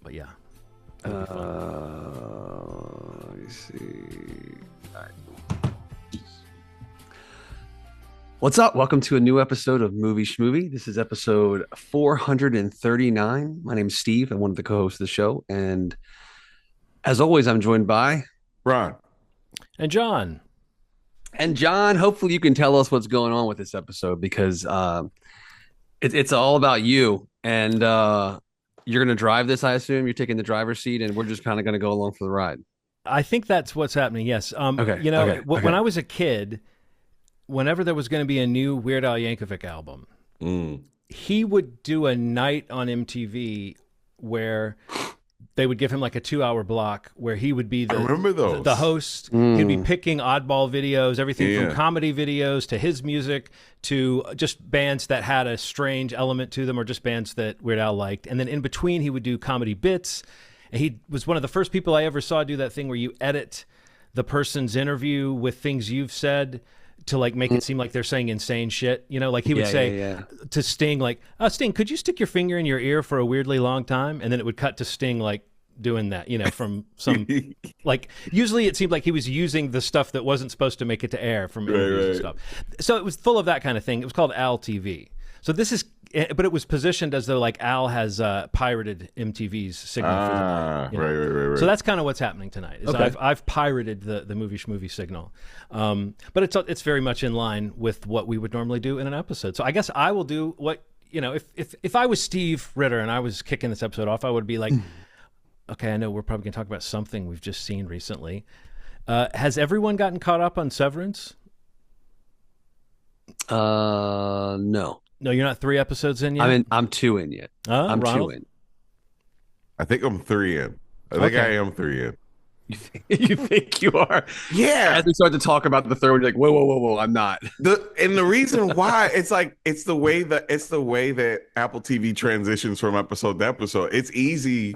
but yeah. That would be fun. Let me see. All right. What's up? Welcome to a new episode of Movie Schmovie. This is episode 439. My name is Steve. I'm one of the co-hosts of the show. And as always, I'm joined by Ron. And John. And John, hopefully you can tell us what's going on with this episode because it's all about you. And you're going to drive this, I assume. You're taking the driver's seat, and we're just kind of going to go along for the ride. I think that's what's happening, yes. Okay. When I was a kid, whenever there was going to be a new Weird Al Yankovic album, he would do a night on MTV where they would give him like a 2-hour block where he would be I remember those. the host. He'd be picking oddball videos, everything from comedy videos to his music to just bands that had a strange element to them or just bands that Weird Al liked. And then in between, he would do comedy bits. And he was one of the first people I ever saw do that thing where you edit the person's interview with things you've said to like make it seem like they're saying insane shit, you know, like he would say to Sting, like, Sting, could you stick your finger in your ear for a weirdly long time? And then it would cut to Sting, like doing that, you know, from some, like, usually it seemed like he was using the stuff that wasn't supposed to make it to air from interviews and stuff. So it was full of that kind of thing. It was called Al TV. So this is, but it was positioned as though like Al has pirated MTV's signal for the night. You know? Right. So that's kind of what's happening tonight. Is I've pirated the movie Schmovie signal, but it's very much in line with what we would normally do in an episode. So I guess I will do what, you know, if I was Steve Ritter and I was kicking this episode off, I would be like, okay, I know we're probably going to talk about something we've just seen recently. Has everyone gotten caught up on Severance? No. No, you're not 3 episodes in yet? I'm 2 in yet. I'm Ronald? 2 in. I think I'm 3 in. I think I am 3 in. You think you are? Yeah. As we start to talk about the third one, you're like, whoa, I'm not. The reason why it's the way that Apple TV transitions from episode to episode. It's easy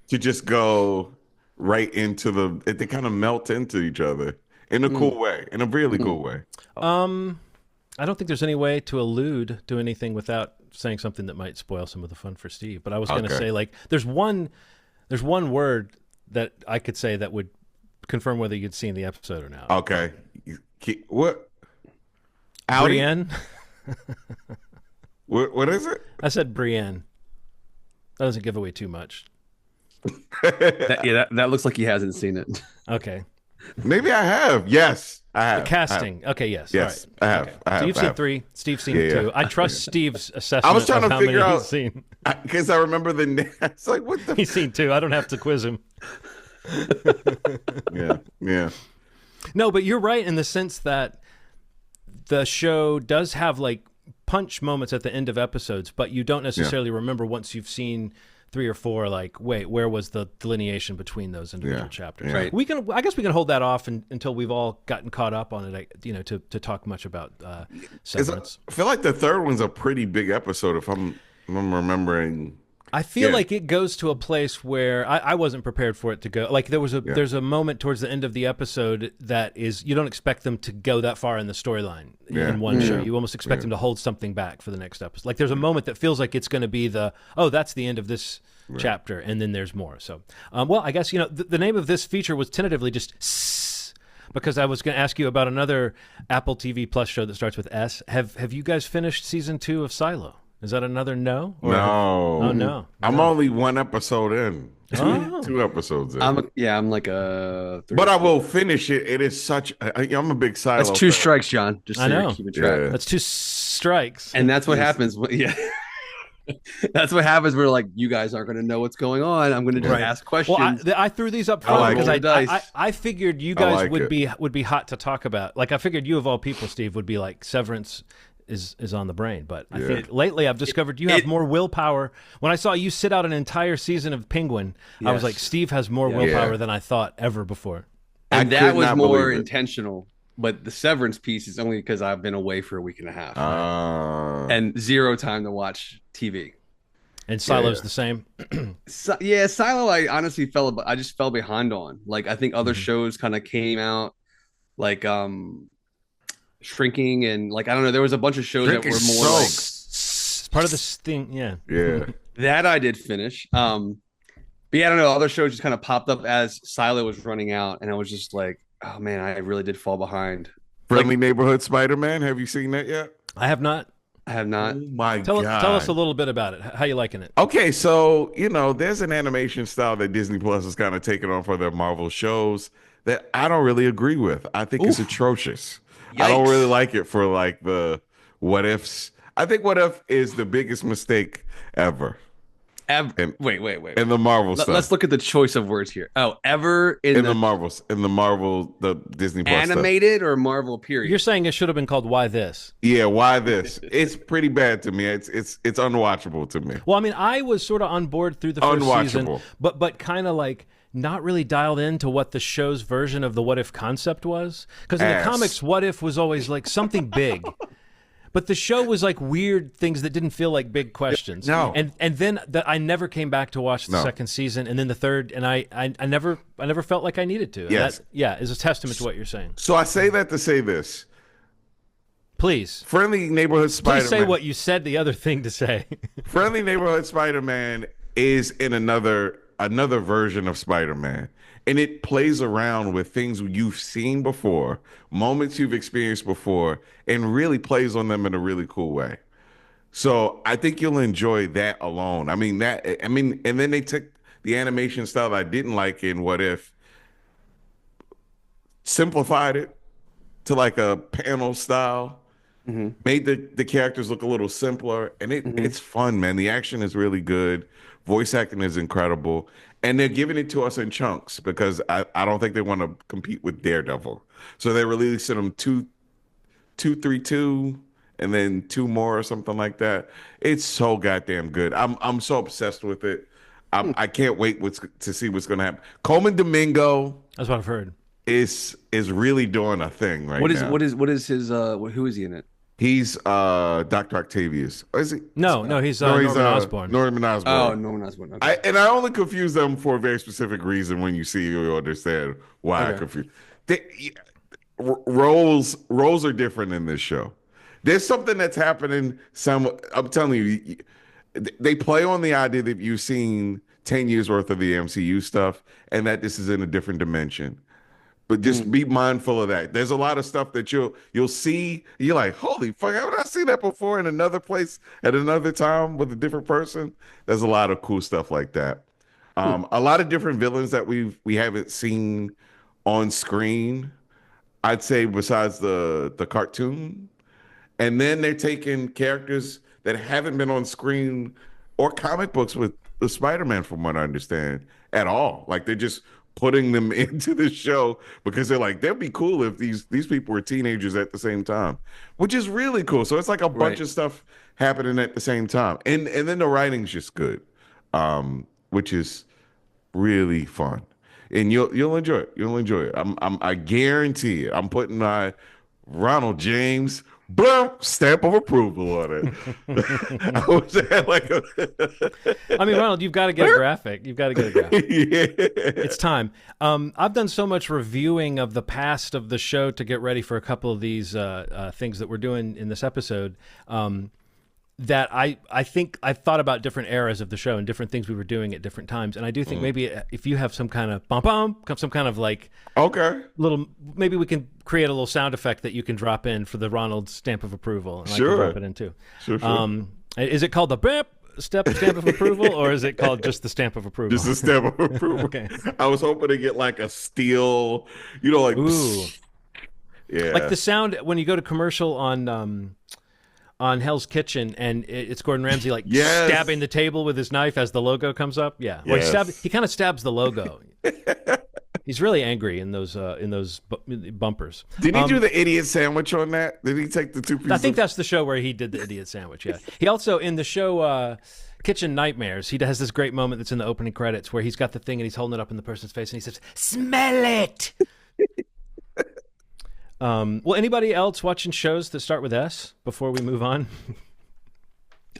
to just go right into they kind of melt into each other in a cool way, in a really cool way. I don't think there's any way to allude to anything without saying something that might spoil some of the fun for Steve. But I was going to say, like, there's one word that I could say that would confirm whether you'd seen the episode or not. Okay. What? Brienne? What is it? I said Brienne. That doesn't give away too much. That looks like he hasn't seen it. Okay. Maybe I have. Yes, I have. The casting. Okay, yes. Yes, all right. I have. Okay. I have. So you've seen 3. Steve's seen 2. I trust Steve's assessment I was trying of to how figure many out he's seen. Because I remember the name. It's like, what the? He's seen 2. I don't have to quiz him. Yeah. No, but you're right in the sense that the show does have like punch moments at the end of episodes, but you don't necessarily remember once you've seen 3 or 4, like, wait, where was the delineation between those individual chapters? Yeah. Right. I guess we can hold that off until we've all gotten caught up on it, you know, to talk much about Severance. I feel like the third one's a pretty big episode if I'm remembering. I feel like it goes to a place where I wasn't prepared for it to go. Like there's a moment towards the end of the episode that is, you don't expect them to go that far in the storyline in one show. You almost expect them to hold something back for the next episode. Like there's a moment that feels like it's going to be that's the end of this chapter, and then there's more. So, well, I guess, you know, the name of this feature was tentatively just S, because I was going to ask you about another Apple TV Plus show that starts with S. Have you guys finished season 2 of Silo? Is that another no? No. No. I'm only 1 episode in. Two episodes in. I'm like a. But I will finish it. It is such. I'm a big Silo. That's 2 fan. strikes, John. Just so I know. you're keeping track. Yeah. That's 2 strikes. And that's what happens. Yeah. That's what happens. We're like, you guys aren't going to know what's going on. I'm going to just ask questions. Well, I threw these up front because I figured you guys like would be hot to talk about. Like I figured you of all people, Steve, would be like Severance is on the brain. But I think lately I've discovered you have more willpower. When I saw you sit out an entire season of Penguin, I was like, Steve has more willpower than I thought ever before. And that was more intentional. But the Severance piece is only because I've been away for a week and a half. And 0 time to watch TV. And Silo's the same? Silo, I honestly I just fell behind on. Like, I think other shows kind of came out, like Shrinking, and like, I don't know, there was a bunch of shows that were more like... Part of this thing, Yeah. That I did finish. But yeah, I don't know. Other shows just kind of popped up as Silo was running out, and I was just like, oh man, I really did fall behind. Friendly Neighborhood Spider-Man. Have you seen that yet? I have not. I have not. Oh my Tell God. us a little bit about it. How you liking it? Okay, so, there's an animation style that Disney Plus is kind of taking on for their Marvel shows that I don't really agree with. I think it's atrocious. I don't really like it for like the what ifs. I think what if is the biggest mistake ever. Wait. In the Marvel stuff. Let's look at the choice of words here. Oh, ever in the Disney Plus animated stuff. Or Marvel period? You're saying it should have been called Why This? Yeah, Why This? It's pretty bad to me. It's unwatchable to me. Well, I mean, I was sort of on board through the first season, but kind of like not really dialed into what the show's version of the What If concept was. Because in the comics, What If was always like something big. But the show was like weird things that didn't feel like big questions. No. And then I never came back to watch the second season, and then the third, and I never felt like I needed to. Yes. That is a testament to what you're saying. So I say that to say this. Please. Friendly Neighborhood Spider-Man. Please say what you said the other thing to say. Friendly Neighborhood Spider-Man is in another version of Spider-Man. And it plays around with things you've seen before, moments you've experienced before, and really plays on them in a really cool way. So I think you'll enjoy that alone. And then they took the animation style that I didn't like in What If, simplified it to like a panel style, made the characters look a little simpler, and it's fun, man. The action is really good. Voice acting is incredible. And they're giving it to us in chunks because I don't think they want to compete with Daredevil. So they're releasing them 2-3-2, and then 2 more or something like that. It's so goddamn good. I'm so obsessed with it. I can't wait to see what's going to happen. Coleman Domingo. That's what I've heard. Is really doing a thing now. What is his who is he in it? He's Dr. Octavius. Or is he? No, he's Norman Osborn. Norman Osborn. Oh, Norman Osborn. Okay. I only confuse them for a very specific reason. When you see, you'll understand why I confuse. Roles are different in this show. There's something that's happening. I'm telling you, they play on the idea that you've seen 10 years worth of the MCU stuff, and that this is in a different dimension. But just be mindful of that. There's a lot of stuff that you'll see. You're like, holy fuck, haven't I seen that before in another place at another time with a different person? There's a lot of cool stuff like that. A lot of different villains that we haven't seen on screen, I'd say, besides the cartoon. And then they're taking characters that haven't been on screen or comic books with the Spider-Man, from what I understand, at all. Like, they're just putting them into the show because they're like, that'd be cool if these people were teenagers at the same time, which is really cool. So it's like a bunch of stuff happening at the same time, and then the writing's just good, which is really fun, and you'll enjoy it. You'll enjoy it. I guarantee it. I'm putting my Ronald James stamp of approval on it. I wish I had like I mean, Ronald, you've got to get a graphic. You've got to get a graphic. Yeah. It's time. I've done so much reviewing of the past of the show to get ready for a couple of these things that we're doing in this episode, that I think I've thought about different eras of the show and different things we were doing at different times. And I do think maybe if you have some kind of some kind of like little, maybe we can create a little sound effect that you can drop in for the Ronald stamp of approval. And I can drop it in too. Sure. Is it called the stamp of approval, or is it called just the stamp of approval? Just the stamp of approval. Okay. I was hoping to get like a steel, like ooh. Yeah. Like the sound when you go to commercial on Hell's Kitchen, and it's Gordon Ramsay stabbing the table with his knife as the logo comes up. Yeah, yes. He kind of stabs the logo. He's really angry in those bumpers. Did he do the idiot sandwich on that? Did he take the 2 pieces? I think that's the show where he did the idiot sandwich. Yeah. He also in the show Kitchen Nightmares. He has this great moment that's in the opening credits where he's got the thing and he's holding it up in the person's face and he says, "Smell it." Well, anybody else watching shows that start with S before we move on?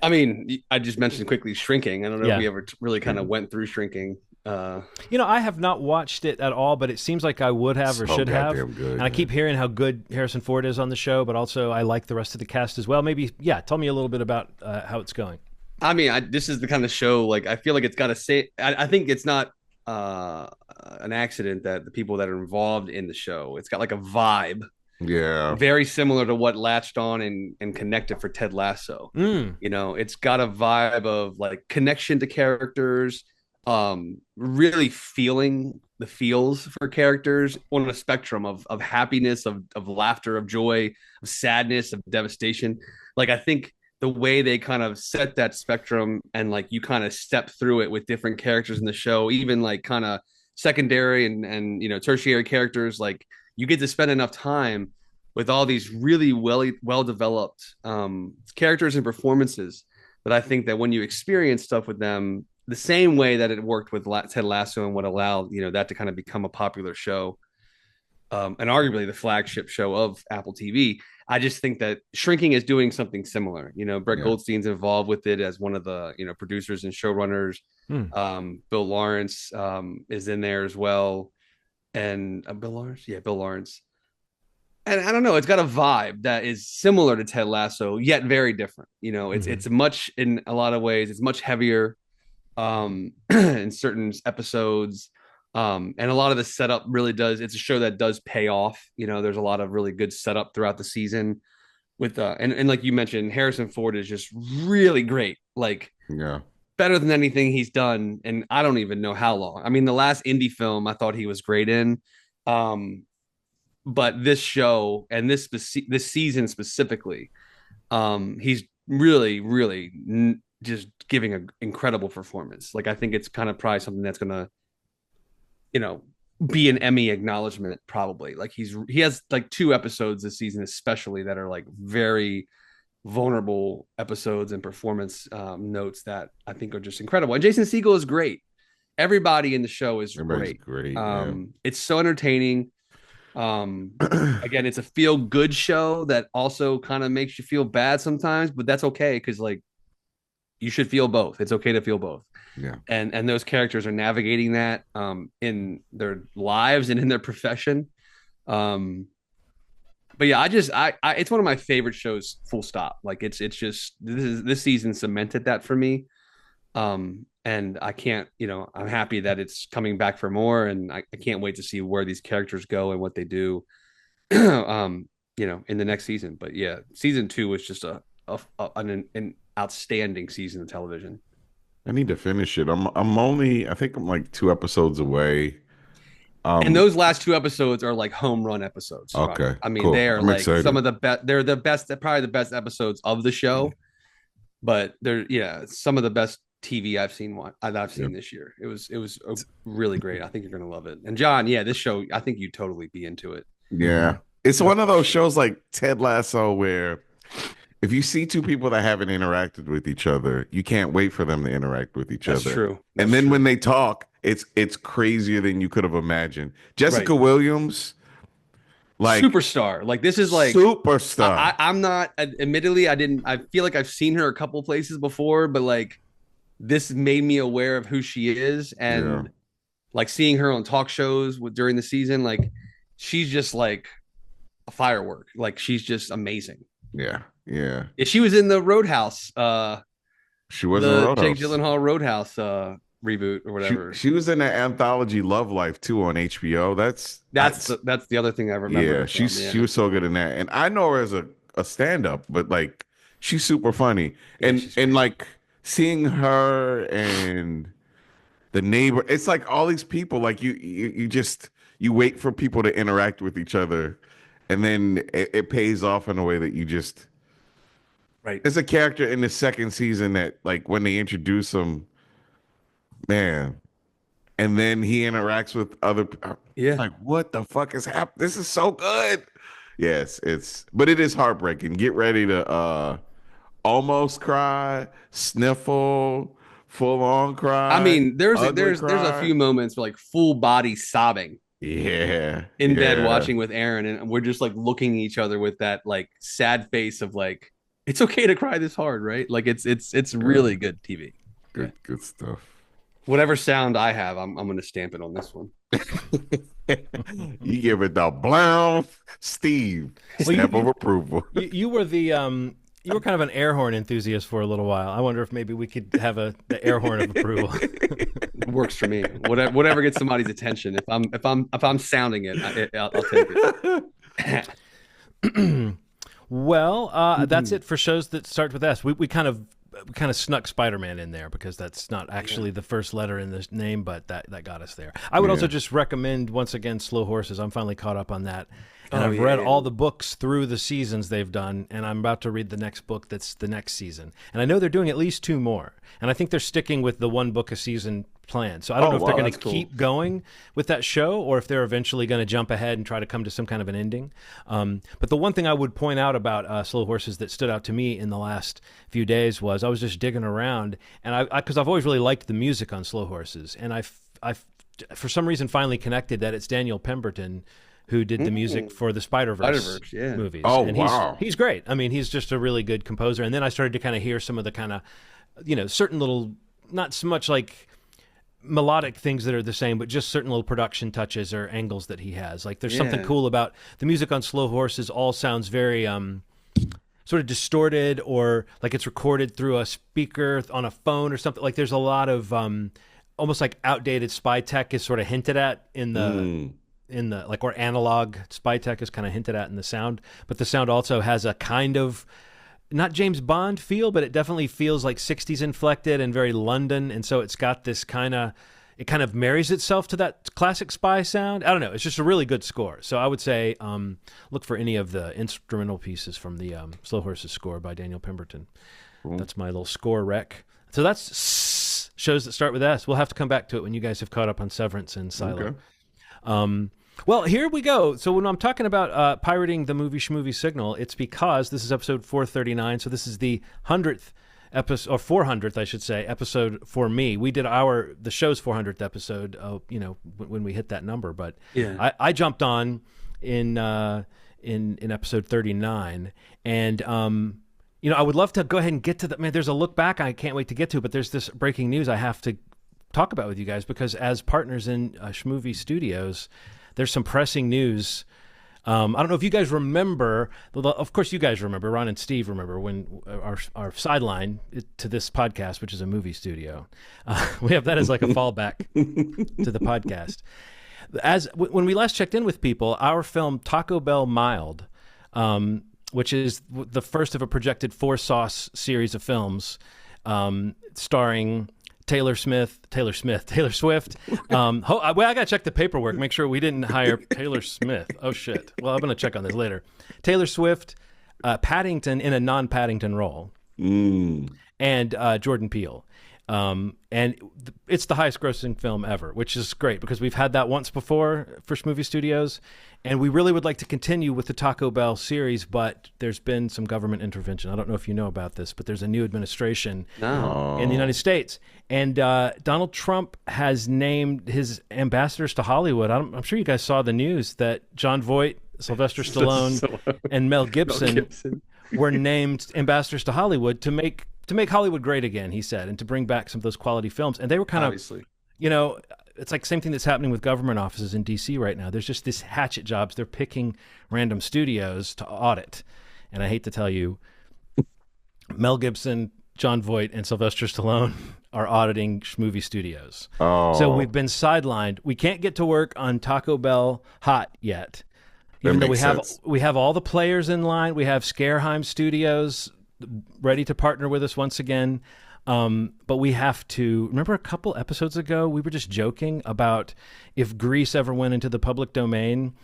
I mean, I just mentioned quickly Shrinking. I don't know if we ever really kind of went through Shrinking. I have not watched it at all, but it seems like I would have or should have. Good, and I keep hearing how good Harrison Ford is on the show, but also I like the rest of the cast as well. Maybe, tell me a little bit about how it's going. I mean, this is the kind of show, like, I feel like it's got to say, I think it's not an accident that the people that are involved in the show, it's got like a vibe Yeah. very similar to what latched on and connected for Ted Lasso. You know, it's got a vibe of like connection to characters, really feeling the feels for characters on a spectrum of happiness, of laughter, of joy, of sadness, of devastation. Like, I think the way they kind of set that spectrum and like you kind of step through it with different characters in the show, even like kind of secondary and you know, tertiary characters, like you get to spend enough time with all these really well developed characters and performances that I think that when you experience stuff with them the same way that it worked with Ted Lasso and what allowed, you know, that to kind of become a popular show, and arguably the flagship show of Apple TV. I just think that Shrinking is doing something similar. You know, Brett Goldstein's involved with it as one of the, you know, producers and showrunners. Bill Lawrence is in there as well. And Bill Lawrence? Yeah, Bill Lawrence. And I don't know, it's got a vibe that is similar to Ted Lasso, yet very different. You know, it's much, in a lot of ways, it's much heavier in certain episodes. And a lot of the setup really does, it's a show that does pay off. You know, there's a lot of really good setup throughout the season with and like you mentioned, Harrison Ford is just really great. Like, better than anything he's done, and I don't even know how long. I mean, the last indie film I thought he was great in. But this show and this season specifically, he's really just giving an incredible performance. Like, I think it's kind of probably something that's gonna, you know, be an Emmy acknowledgement probably. Like, he has like 2 episodes this season especially that are like very vulnerable episodes and performance notes that I think are just incredible. And Jason Segel is great. Everybody in the show is great. It's so entertaining. Again, it's a feel good show that also kind of makes you feel bad sometimes, but that's okay, because like you should feel both. It's okay to feel both. And those characters are navigating that in their lives and in their profession. But yeah, I it's one of my favorite shows, full stop. Like, it's just this season cemented that for me. And I can't, you know, I'm happy that it's coming back for more, and I can't wait to see where these characters go and what they do, you know, in the next season. But yeah, season 2 was just an outstanding season of television. I need to finish it. I think I'm like 2 episodes away. And those last 2 episodes are like home run episodes. Okay, Robert. I mean, cool. they are I'm like excited. some of the best. They're the best, probably the best episodes of the show. But they're some of the best TV I've seen this year. It was really great. I think you're gonna love it. And John, this show, I think you'd totally be into it. Yeah, it's one of those shows like Ted Lasso where if you see 2 people that haven't interacted with each other, you can't wait for them to interact with each other. That's true. And then when they talk, it's crazier than you could have imagined. Jessica Williams, like superstar. Like, this is like superstar. I'm not, admittedly, I feel like I've seen her a couple places before, but like, this made me aware of who she is, and like seeing her on talk shows during the season, like she's just like a firework. Like, she's just amazing. Yeah. She was in the Roadhouse. She was in the Roadhouse. Jake Gyllenhaal Roadhouse reboot or whatever. She was in the anthology Love Life too on HBO. That's the other thing I remember. Yeah, she was so good in that. And I know her as a stand-up, but like she's super funny. And like seeing her and the neighbor, it's like all these people, like you wait for people to interact with each other, and then it pays off in a way that you just There's a character in the second season that, like, when they introduce him, man, and then he interacts with other like, what the fuck is happening? This is so good. Yes, but it is heartbreaking. Get ready to almost cry, sniffle, full on cry. I mean, there's a few moments like full body sobbing. In bed watching with Aaron, and we're just like looking at each other with that like sad face of like, it's okay to cry this hard, right? Like, it's really good TV. Good stuff. Whatever sound I have, I'm going to stamp it on this one. You give it the blow, Steve. Stamp of approval. You were the You were kind of an air horn enthusiast for a little while. I wonder if maybe we could have the air horn of approval. It works for me. Whatever gets somebody's attention. If I'm sounding it, I'll take it. Well, that's it for shows that start with S. We kind of snuck Spider-Man in there because that's not actually the first letter in the name, but that got us there. I would also just recommend once again Slow Horses. I'm finally caught up on that. And I've read all the books through the seasons they've done, and I'm about to read the next book that's the next season. And I know they're doing at least 2 more. And I think they're sticking with the 1 book a season plan. So I don't know if they're going to keep going with that show or if they're eventually going to jump ahead and try to come to some kind of an ending. But the one thing I would point out about Slow Horses that stood out to me in the last few days was I was just digging around, and because I've always really liked the music on Slow Horses. And I for some reason finally connected that it's Daniel Pemberton who did the music for the Spider-Verse movies. Oh, and wow. He's great. I mean, he's just a really good composer. And then I started to kind of hear some of the kind of, certain little, not so much like melodic things that are the same, but just certain little production touches or angles that he has. Like there's something cool about the music on Slow Horses all sounds very sort of distorted or like it's recorded through a speaker on a phone or something. Like there's a lot of almost like outdated spy tech is sort of hinted at in the or analog spy tech is kind of hinted at in the sound, but the sound also has a kind of not James Bond feel, but it definitely feels like 60s inflected and very London. And so it's got this it kind of marries itself to that classic spy sound. I don't know. It's just a really good score. So I would say look for any of the instrumental pieces from the Slow Horses score by Daniel Pemberton. Cool. That's my little score rec. So that's shows that start with S. We'll have to come back to it when you guys have caught up on Severance and Silo. Okay. Well, here we go. So when I'm talking about pirating the movie Schmovie Signal, it's because this is episode 439. So this is the 100th episode, or 400th, I should say, episode for me. We did the show's 400th episode, when we hit that number. But I jumped on in episode 39, and I would love to go ahead and get to the. Man, there's a look back I can't wait to get to, but there's this breaking news I have to talk about with you guys because as partners in Schmovie Studios, there's some pressing news. I don't know if you guys remember. Of course, you guys remember. Ron and Steve remember when our sideline to this podcast, which is a movie studio, we have that as like a fallback to the podcast. When we last checked in with people, our film Taco Bell Mild, which is the first of a projected 4-sauce series of films, starring Taylor Swift. I gotta check the paperwork, make sure we didn't hire Taylor Smith. Oh shit. Well, I'm gonna check on this later. Taylor Swift, Paddington in a non-Paddington role, and Jordan Peele. And it's the highest grossing film ever, which is great because we've had that once before for Schmovie Studios. And we really would like to continue with the Taco Bell series, but there's been some government intervention. I don't know if you know about this, but there's a new administration in the United States. And Donald Trump has named his ambassadors to Hollywood. I'm sure you guys saw the news that Jon Voight, Sylvester Stallone, and Mel Gibson were named ambassadors to Hollywood to make Hollywood great again, he said, and to bring back some of those quality films. And they were kind of, it's like same thing that's happening with government offices in D.C. right now. There's just this hatchet jobs. They're picking random studios to audit. And I hate to tell you, Mel Gibson, Jon Voight, and Sylvester Stallone are auditing Schmovie Studios. Oh. So we've been sidelined. We can't get to work on Taco Bell Hot yet. Even though we have all the players in line. We have Scareheim Studios ready to partner with us once again. But we have to remember a couple episodes ago, we were just joking about if Grease ever went into the public domain,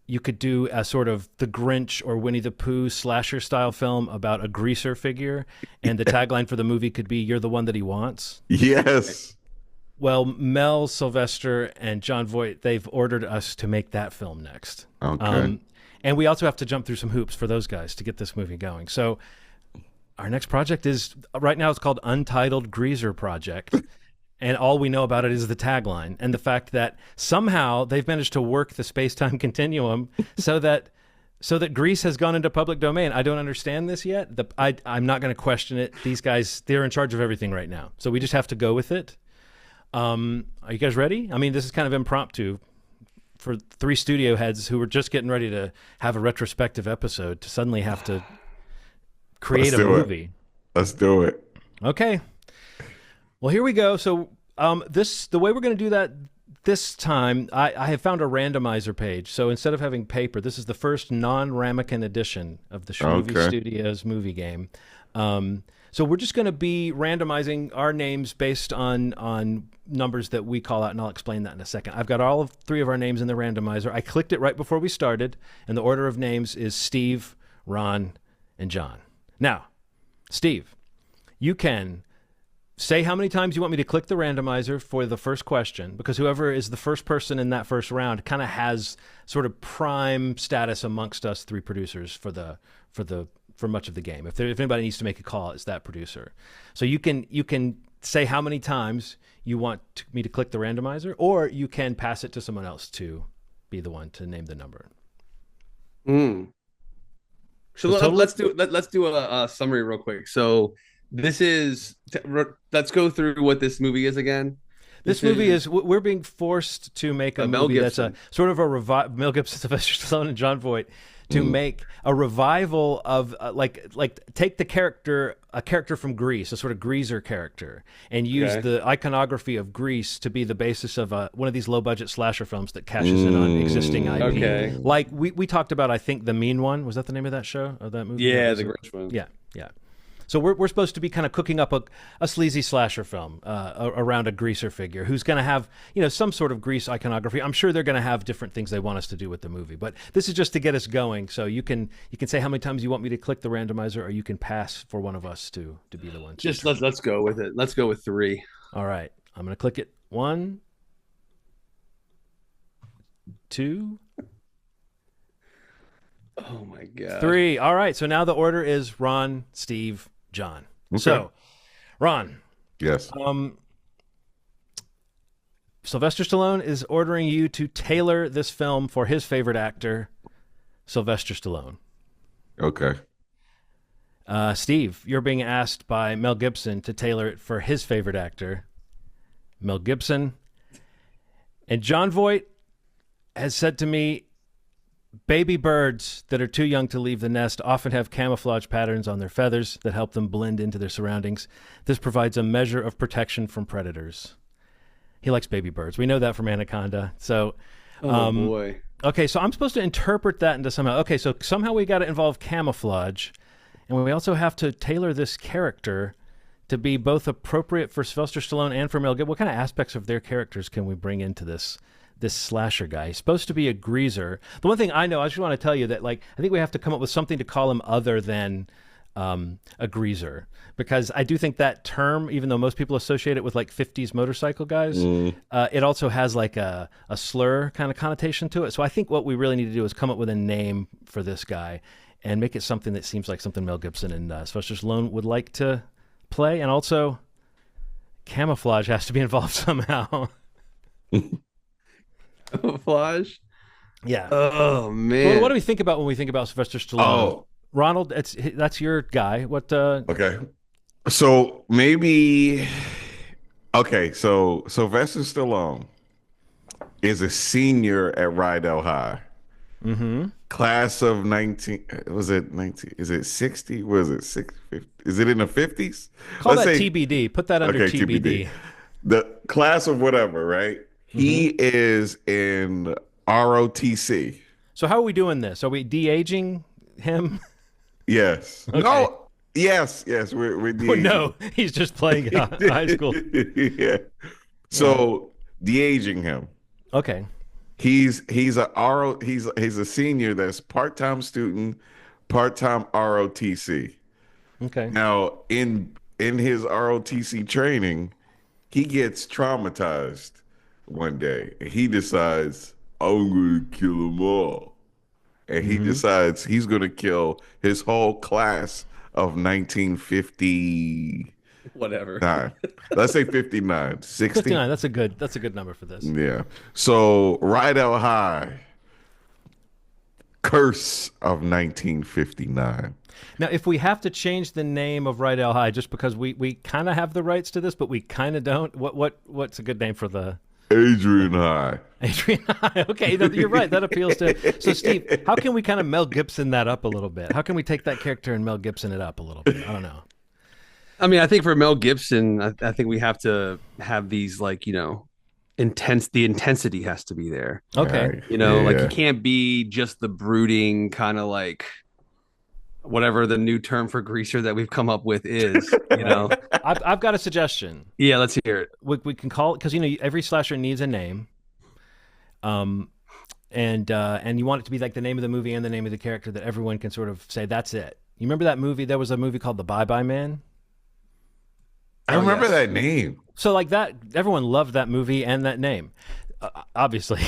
you could do a sort of the Grinch or Winnie the Pooh slasher style film about a greaser figure. And the tagline for the movie could be, "You're the one that he wants." Yes. Well, Mel, Sylvester, and Jon Voight, they've ordered us to make that film next. Okay. And we also have to jump through some hoops for those guys to get this movie going. So our next project is, right now it's called Untitled Greaser Project. And all we know about it is the tagline and the fact that somehow they've managed to work the space-time continuum so that Grease has gone into public domain. I don't understand this yet. I'm not going to question it. These guys, they're in charge of everything right now. So we just have to go with it. Are you guys ready? I mean, this is kind of impromptu for 3 studio heads who were just getting ready to have a retrospective episode to suddenly have to create a movie. Let's do it. Okay. Well, here we go. So the way we're going to do that this time, I have found a randomizer page. So instead of having paper, this is the first non-ramekin edition of the Schmovie Studios Movie Game. So we're just going to be randomizing our names based on numbers that we call out, and I'll explain that in a second. I've got all of 3 of our names in the randomizer. I clicked it right before we started, and the order of names is Steve, Ron, and John. Now, Steve, you can say how many times you want me to click the randomizer for the first question, because whoever is the first person in that first round kind of has sort of prime status amongst us 3 producers for much of the game. If anybody needs to make a call, it's that producer. So you can say how many times you want me to click the randomizer, or you can pass it to someone else to be the one to name the number. So let's do a summary real quick. So this is, let's go through what this movie is again. This movie is, we're being forced to make a movie that's a sort of a Mel Gibson, Sylvester Stallone, and Jon Voight to make a revival of take a character from Grease, a sort of greaser character, and use the iconography of Grease to be the basis of one of these low budget slasher films that cashes in on existing IP. Okay. Like we talked about, I think The Mean One, was that the name of that show, of that movie? Yeah, the Grinch one. Yeah. So we're supposed to be kind of cooking up a sleazy slasher film around a greaser figure who's going to have, some sort of Grease iconography. I'm sure they're going to have different things they want us to do with the movie, but this is just to get us going. So you can say how many times you want me to click the randomizer, or you can pass for one of us to be the one. Just let's go with it. Let's go with 3. All right, I'm going to click it. 1, 2. Oh my God. 3. All right. So now the order is Ron, Steve, John. Okay. So, Ron. Yes. Sylvester Stallone is ordering you to tailor this film for his favorite actor, Sylvester Stallone. Okay. Steve, you're being asked by Mel Gibson to tailor it for his favorite actor, Mel Gibson. And Jon Voight has said to me, baby birds that are too young to leave the nest often have camouflage patterns on their feathers that help them blend into their surroundings. This provides a measure of protection from predators. He likes baby birds. We know that from Anaconda. So, oh boy. Okay, so I'm supposed to interpret that into somehow. Okay, so somehow we got to involve camouflage, and we also have to tailor this character to be both appropriate for Sylvester Stallone and for Mel Gibson. What kind of aspects of their characters can we bring into this slasher guy? He's supposed to be a greaser. The one thing I know, I just want to tell you that, I think we have to come up with something to call him other than a greaser, because I do think that term, even though most people associate it with 50s motorcycle guys, it also has a slur kind of connotation to it. So I think what we really need to do is come up with a name for this guy and make it something that seems like something Mel Gibson and Sylvester Stallone would like to play. And also camouflage has to be involved somehow. Camouflage? Yeah. Oh man. Well, what do we think about when we think about Sylvester Stallone? Oh, Ronald, that's your guy. What? Okay. So maybe. Okay. So Sylvester Stallone is a senior at Rydell High. Mm-hmm. Class of 19. Was it 19? Is it 60? Was it 650? Is it in the 50s? Call that TBD. Put that under TBD. The class of whatever, right? Mm-hmm. He is in ROTC. So how are we doing this? Are we de-aging him? Yes. Okay. No. Yes. We're de-aging. Well, no, he's just playing high school. Yeah. So de-aging him. Okay. He's a senior that's part-time student, part-time ROTC. Okay. Now in his ROTC training, he gets traumatized one day. And he decides, I'm going to kill them all. And he decides he's going to kill his whole class of 1950. Whatever. Let's say 59. 60. 59. That's a good number for this. Yeah. So Rydell High, curse of 1959. Now, if we have to change the name of Rydell High, just because we kind of have the rights to this, but we kind of don't, what's a good name for the Adrian High. Adrian High. Okay, no, you're right. That appeals to. So, Steve, how can we kind of Mel Gibson that up a little bit? How can we take that character and Mel Gibson it up a little bit? I don't know. I mean, I think for Mel Gibson, I think we have to have these like, intense. The intensity has to be there. Okay. Like he can't be just the brooding kind of like whatever the new term for greaser that we've come up with is. I've got a suggestion. Yeah, let's hear it. We can call it because every slasher needs a name. And you want it to be like the name of the movie and the name of the character that everyone can sort of say that's it. You remember that movie? There was a movie called The Bye Bye Man. I remember that name. So like that, everyone loved that movie and that name, obviously.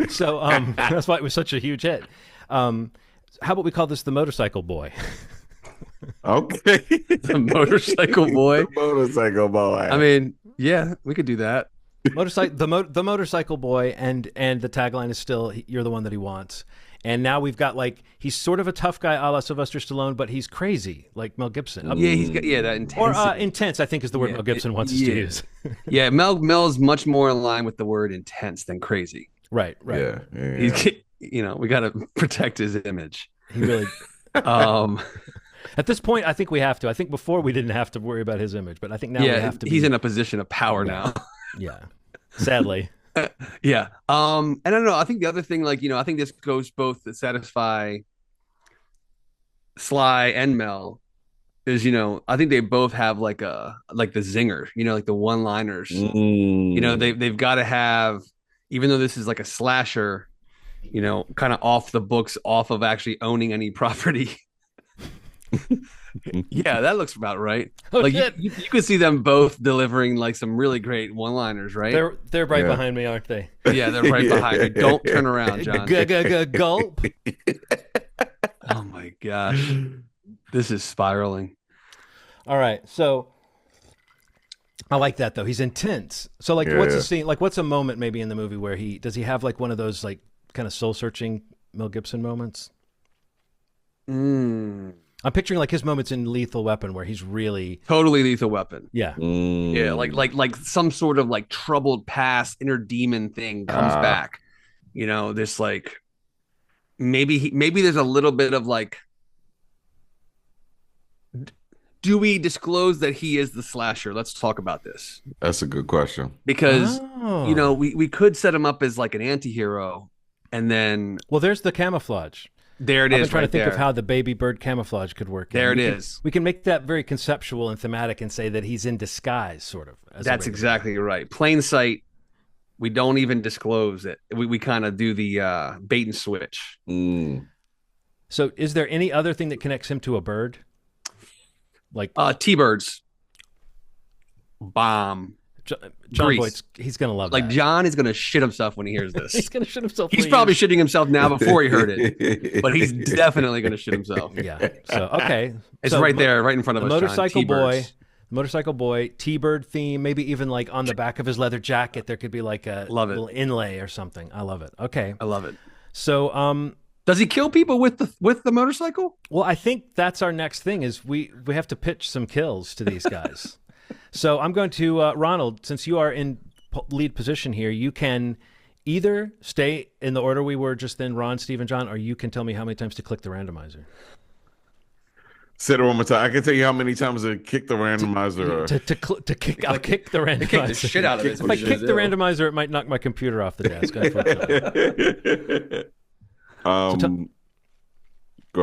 So that's why it was such a huge hit. How about we call this The Motorcycle Boy? Okay. The Motorcycle Boy. The Motorcycle Boy. I mean, yeah, we could do that. The Motorcycle Boy, and the tagline is still "You're the one that he wants." And now we've got like he's sort of a tough guy, a la Sylvester Stallone, but he's crazy, like Mel Gibson. Yeah, he's got that intensity. Or intense, I think, is the word Mel Gibson wants us to use. Yeah, Mel is much more in line with the word intense than crazy. Right. Yeah. We got to protect his image. He really. At this point, I think we have to. I think before we didn't have to worry about his image, but I think now we have to. He's in a position of power now. Yeah, sadly. Yeah. And I don't know. I think the other thing, like, I think this goes both to satisfy Sly and Mel is, I think they both have like the zinger, like the one-liners. They've got to have, even though this is like a slasher, kind of off the books, off of actually owning any property. Yeah, that looks about right. Like you could see them both delivering like some really great one-liners, right? They're right behind me, aren't they? Yeah, they're right behind me. Don't turn around, John. Gulp. Oh my gosh, this is spiraling. All right, so I like that though. He's intense. So like, what's a scene? Like, what's a moment maybe in the movie where does he have like one of those like kind of soul-searching Mel Gibson moments? I'm picturing like his moments in Lethal Weapon where he's really totally Lethal Weapon. Yeah. Yeah, like some sort of like troubled past inner demon thing comes back. This like maybe there's a little bit of like, do we disclose that he is the slasher? Let's talk about this. That's a good question. Because we could set him up as like an anti-hero and then there's the camouflage. There it is. I'm trying to think of how the baby bird camouflage could work. There it is. We can make that very conceptual and thematic and say that he's in disguise, sort of. That's exactly right. Plain sight. We don't even disclose it. We kind of do the bait and switch. So is there any other thing that connects him to a bird? Like T-birds. Bomb. John Voight's, he's going to love like that. John is going to shit himself when he hears this. He's going to shit himself. He's probably shitting himself now before he heard it, but he's definitely going to shit himself. Yeah. So, okay. It's right there, right in front of us, Motorcycle Boy. Motorcycle Boy, T-bird theme, maybe even like on the back of his leather jacket, there could be like a little inlay or something. I love it. Okay. I love it. So, does he kill people with the motorcycle? Well, I think that's our next thing is we have to pitch some kills to these guys. So I'm going to, Ronald, since you are in lead position here, you can either stay in the order we were just then, Ron, Steve, and John, or you can tell me how many times to click the randomizer. Say it one more time. I can tell you how many times to kick the randomizer. I'll kick the randomizer. Kick the shit out of it. If I kick the randomizer, it might knock my computer off the desk. Go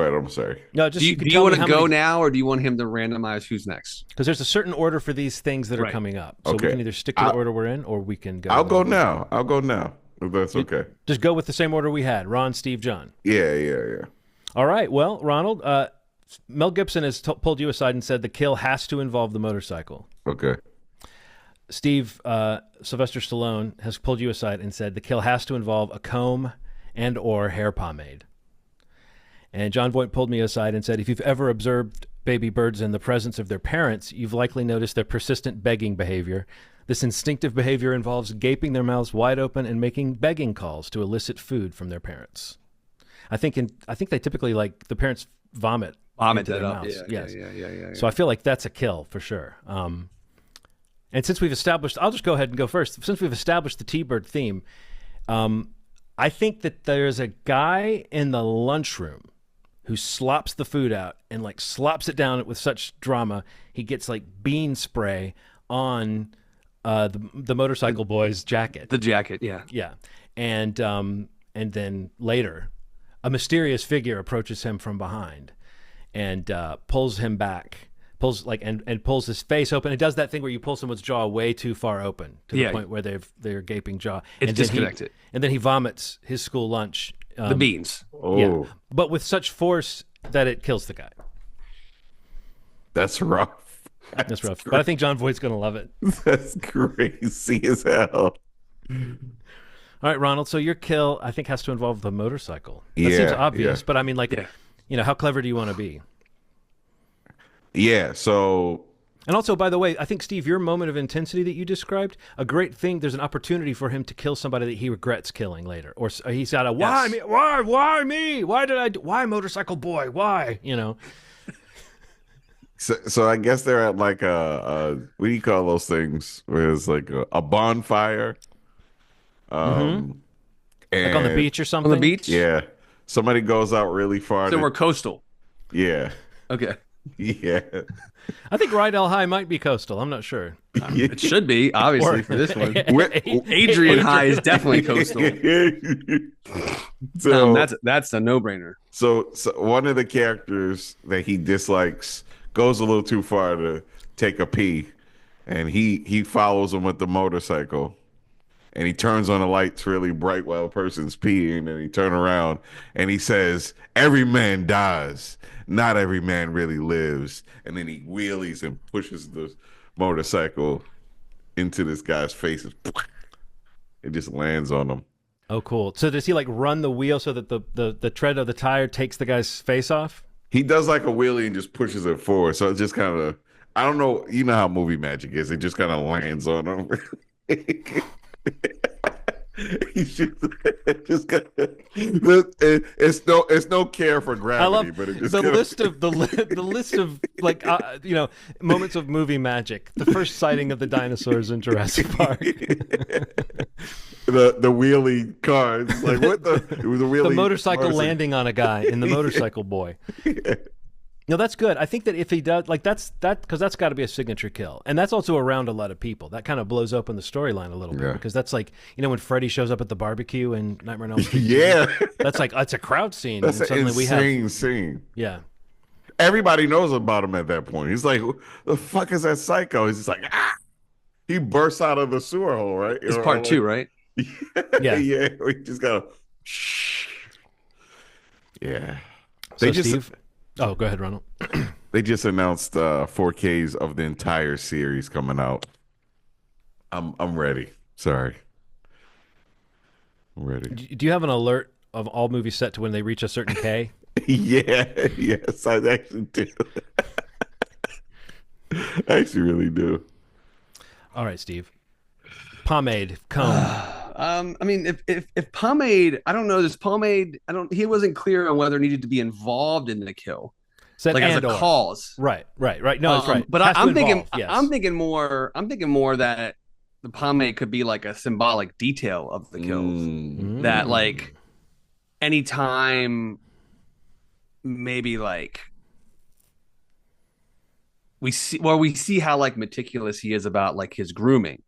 ahead. I'm sorry. No, just do you want to go now, or do you want him to randomize who's next? Because there's a certain order for these things that are coming up. So we can either stick to the order we're in, or we can go. I'll go now. If that's okay. Just go with the same order we had: Ron, Steve, John. Yeah. All right. Well, Ronald, Mel Gibson has pulled you aside and said the kill has to involve the motorcycle. Okay. Steve, Sylvester Stallone has pulled you aside and said the kill has to involve a comb and or hair pomade. And John Voight pulled me aside and said, if you've ever observed baby birds in the presence of their parents, you've likely noticed their persistent begging behavior. This instinctive behavior involves gaping their mouths wide open and making begging calls to elicit food from their parents. I think they typically the parents vomit into their mouths. Yeah. So I feel like that's a kill for sure. And since we've established, I'll just go ahead and go first. Since we've established the T-Bird theme, I think that there's a guy in the lunchroom who slops the food out and like slops it down with such drama. He gets like bean spray on the motorcycle boy's jacket. The jacket, yeah. Yeah. And then later, a mysterious figure approaches him from behind and pulls him back. Pulls his face open. It does that thing where you pull someone's jaw way too far open to the point where they're gaping jaw. It's disconnected. And then he vomits his school lunch. The beans. Oh, Yeah, but with such force that it kills the guy. that's rough. That's rough. But I think John Voight's going to love it. That's crazy as hell. All right, Ronald. So your kill, I think, has to involve the motorcycle. That Yeah, seems obvious, yeah. but I mean, like, how clever do you want to be? Yeah, so And also, by the way, I think, Steve, your moment of intensity that you described, a great thing, there's an opportunity for him to kill somebody that he regrets killing later. Or he's got a, why me? Why me? Why motorcycle boy? Why? So I guess they're at like a what do you call those things? Where it's like a bonfire. And Like on the beach or something? On the beach? Yeah. Somebody goes out really far. So we're coastal. Yeah. Okay. Yeah. I think Rydell High might be coastal. I'm not sure. It should be, obviously, for this one. Where- Adrian High is definitely coastal. So That's a no-brainer. So one of the characters that he dislikes goes a little too far to take a pee, and he follows him with the motorcycle, and he turns on the lights really bright while a person's peeing, and he turns around and he says, "Every man dies, not every man really lives," and then he wheelies and pushes the motorcycle into this guy's face. It just lands on him. Oh, cool. So does he like run the wheel so that the tread of the tire takes the guy's face off? He does like a wheelie and just pushes it forward. So it just kind of, I don't know, you know how movie magic is. It just kind of lands on him. He's just got, it's no care for gravity. I love but it just the kinda, list of like moments of movie magic. The first sighting of the dinosaurs in Jurassic Park. the wheelie car. It's like what it was a wheelie. The motorcycle landing on a guy in the motorcycle boy. No, that's good. I think that if he does, like because that's got to be a signature kill, and that's also around a lot of people. That kind of blows open the storyline a little bit because that's like when Freddy shows up at the barbecue in Nightmare on Elm Street. Yeah, that's a crowd scene. That's and an suddenly insane scene. Yeah. Everybody knows about him at that point. He's like, "The fuck is that psycho?" He's just like, ah! He bursts out of the sewer hole, right? It's part two, right? Yeah. Yeah. We just gotta. Shh. Yeah. So Steve. Oh, go ahead, Ronald. They just announced 4Ks of the entire series coming out. I'm ready. Sorry. I'm ready. Do you have an alert of all movies set to when they reach a certain K? Yes, I actually do. I actually really do. All right, Steve. Pomade, comb. I mean, if pomade, I don't know. This pomade, he wasn't clear on whether it needed to be involved in the kill, Said like as a or. cause. Right. No, that's right. But Has to I'm thinking, involve, yes. I'm thinking more that the pomade could be like a symbolic detail of the kills. That like anytime, maybe like we see how like meticulous he is about like his grooming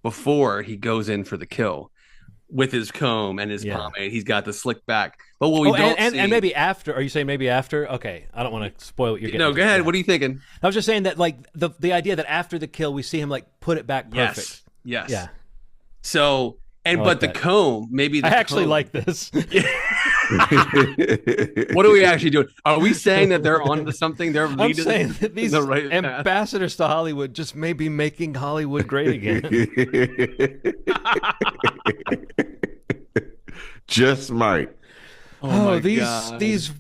before he goes in for the kill. With his comb and his pomade, he's got the slick back. But what we don't see... and maybe after. Are you saying maybe after? Okay, I don't want to spoil what you're getting. No, to. go ahead. Yeah. What are you thinking? I was just saying that, like the idea that after the kill, we see him like put it back perfect. Yes. Yeah. So like but that. the comb, maybe. I actually like this. What are we actually doing? Are we saying that they're on to something? They're I'm leading saying that these the right ambassadors to Hollywood just may be making Hollywood great again. Just might. These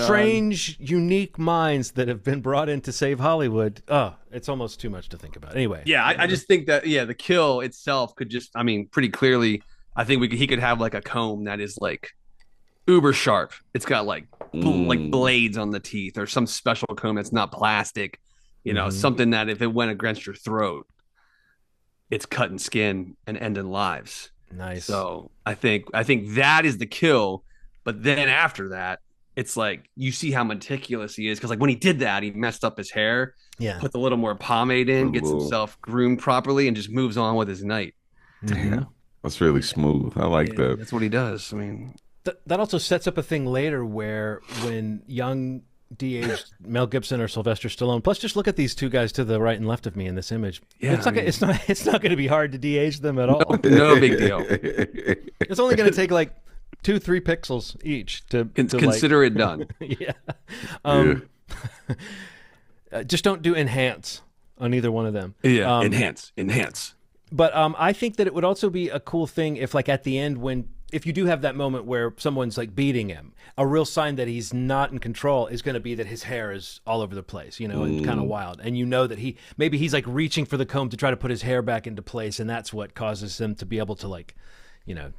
strange, unique minds that have been brought in to save Hollywood. Oh, it's almost too much to think about. Anyway. Yeah, I just think that the kill itself could just, pretty clearly, I think he could have like a comb that is like uber sharp. It's got like like blades on the teeth, or some special comb that's not plastic. Something that if it went against your throat, it's cutting skin and ending lives. Nice. So I think that is the kill. But then after that, it's like you see how meticulous he is, because like when he did that, he messed up his hair, puts a little more pomade in, gets himself groomed properly, and just moves on with his night. Damn, that's really smooth. I like that. That's what he does. I mean, that also sets up a thing later where when young de-aged Mel Gibson or Sylvester Stallone. Plus, just look at these two guys to the right and left of me in this image. Yeah, it's not going to be hard to de-age them at all. No big deal. It's only going to take like 2-3 pixels each to consider it done. Just don't do enhance on either one of them. Yeah, enhance. But I think that it would also be a cool thing if, like, at the end, if you do have that moment where someone's like beating him, a real sign that he's not in control is going to be that his hair is all over the place, and kind of wild. And you know that maybe he's like reaching for the comb to try to put his hair back into place, and that's what causes him to be able to, like,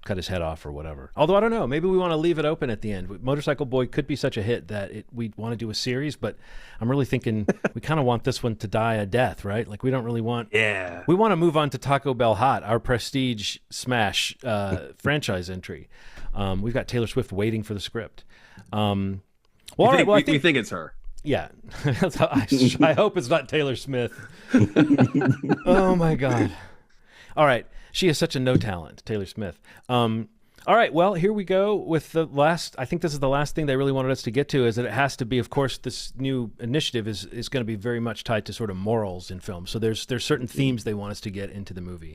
cut his head off or whatever. Although I don't know, maybe we want to leave it open at the end. Motorcycle Boy could be such a hit that we want to do a series, but I'm really thinking we kind of want this one to die a death, right? Like we don't really want. Yeah. We want to move on to Taco Bell Hot, our prestige smash franchise entry. We've got Taylor Swift waiting for the script. We think it's her. Yeah. I hope it's not Taylor Smith. Oh my God. All right. She is such a no talent, Taylor Smith. All right, well, here we go with the last. I think this is the last thing they really wanted us to get to, is that it has to be, of course, this new initiative is going to be very much tied to sort of morals in film. So there's certain themes they want us to get into the movie.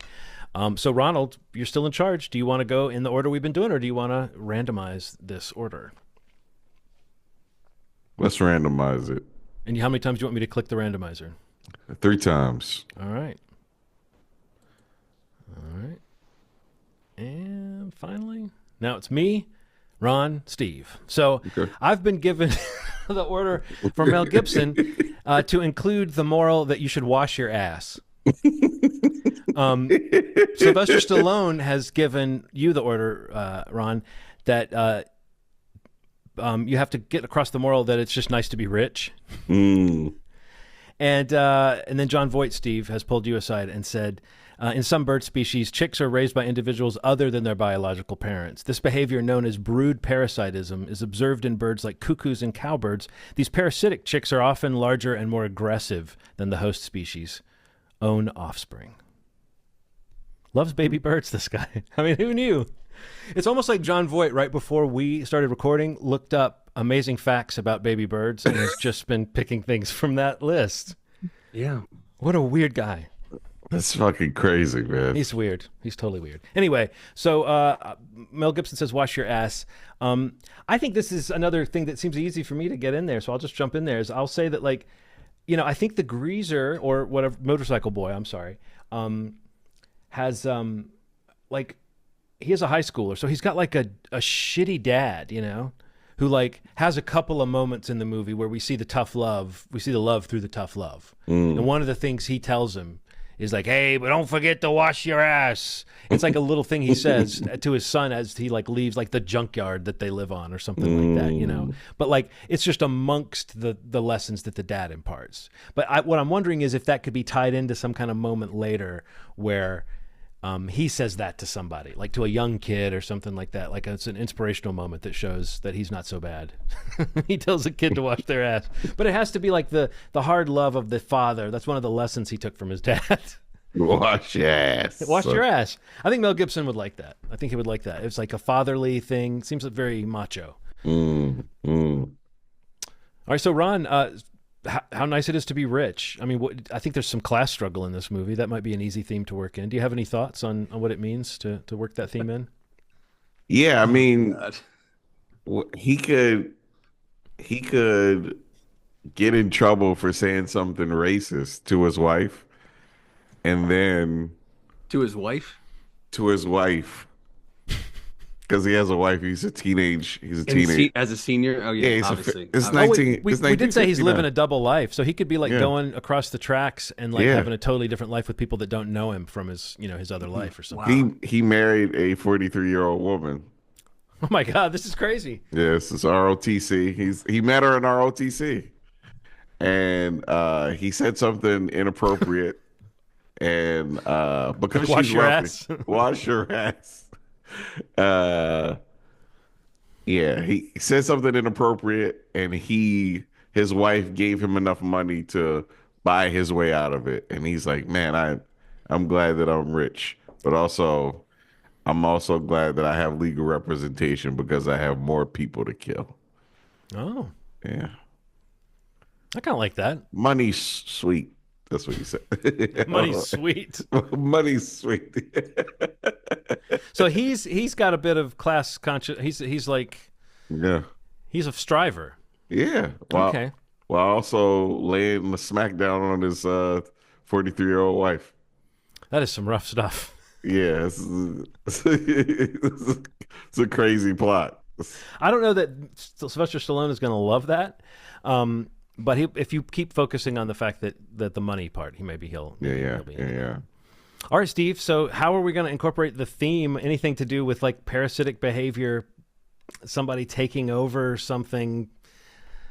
So Ronald, you're still in charge. Do you want to go in the order we've been doing, or do you want to randomize this order? Let's randomize it. And how many times do you want me to click the randomizer? 3 times. All right. And finally, now it's me, Ron, Steve. So I've been given the order from Mel Gibson to include the moral that you should wash your ass. Sylvester Stallone has given you the order, Ron, that you have to get across the moral that it's just nice to be rich. And then John Voight, Steve, has pulled you aside and said, in some bird species, chicks are raised by individuals other than their biological parents. This behavior, known as brood parasitism, is observed in birds like cuckoos and cowbirds. These parasitic chicks are often larger and more aggressive than the host species' own offspring. Loves baby birds, this guy. I mean, who knew? It's almost like John Voight, right before we started recording, looked up amazing facts about baby birds and has just been picking things from that list. Yeah. What a weird guy. That's fucking crazy, man. He's weird. He's totally weird. Anyway, so Mel Gibson says, wash your ass. I think this is another thing that seems easy for me to get in there, so I'll just jump in there. I'll say that, like, I think the Greaser, or whatever, Motorcycle Boy, I'm sorry, has, like, he is a high schooler, so he's got, like, a shitty dad, who, like, has a couple of moments in the movie where we see the tough love. We see the love through the tough love. And one of the things he tells him is like, hey, but don't forget to wash your ass. It's like a little thing he says to his son as he, like, leaves, like, the junkyard that they live on or something like that, But, like, it's just amongst the lessons that the dad imparts. But what I'm wondering is if that could be tied into some kind of moment later where he says that to somebody, like to a young kid or something like that. Like, it's an inspirational moment that shows that he's not so bad. He tells a kid to wash their ass. But it has to be like the hard love of the father. That's one of the lessons he took from his dad. Wash your ass. Wash your ass. I think Mel Gibson would like that. I think he would like that. It's like a fatherly thing. Seems very macho. All right, so Ron, how nice it is to be rich. I mean, I think there's some class struggle in this movie. That might be an easy theme to work in. Do you have any thoughts on what it means to work that theme in? Yeah, I mean, he could get in trouble for saying something racist to his wife, and then to his wife, because he has a wife. He's a teenager. As a senior. Oh yeah, obviously. It's 19. We did say he's living a double life, so he could be like going across the tracks and like having a totally different life with people that don't know him from his his other life or something. Wow. He married a 43-year-old woman. Oh my God, this is crazy. Yes, it's ROTC. He met her in ROTC, and he said something inappropriate and because Wash she's your wealthy, ass. wash your ass. Yeah, he said something inappropriate, and his wife gave him enough money to buy his way out of it, and he's like, man, I'm glad that I'm rich, but also I'm also glad that I have legal representation because I have more people to kill. Oh, Yeah. I kind of like that. Money's sweet. That's what he said. Money's sweet. Money's sweet. So he's got a bit of class conscious. He's like, Yeah. he's a striver. Yeah. Okay. While also laying the smackdown on his 43-year-old wife. That is some rough stuff. Yeah, it's a crazy plot. I don't know that Sylvester Stallone is going to love that, but if you keep focusing on the fact that the money part, maybe he'll be into it. Yeah. All right, Steve. So how are we going to incorporate the theme? Anything to do with like parasitic behavior, somebody taking over something?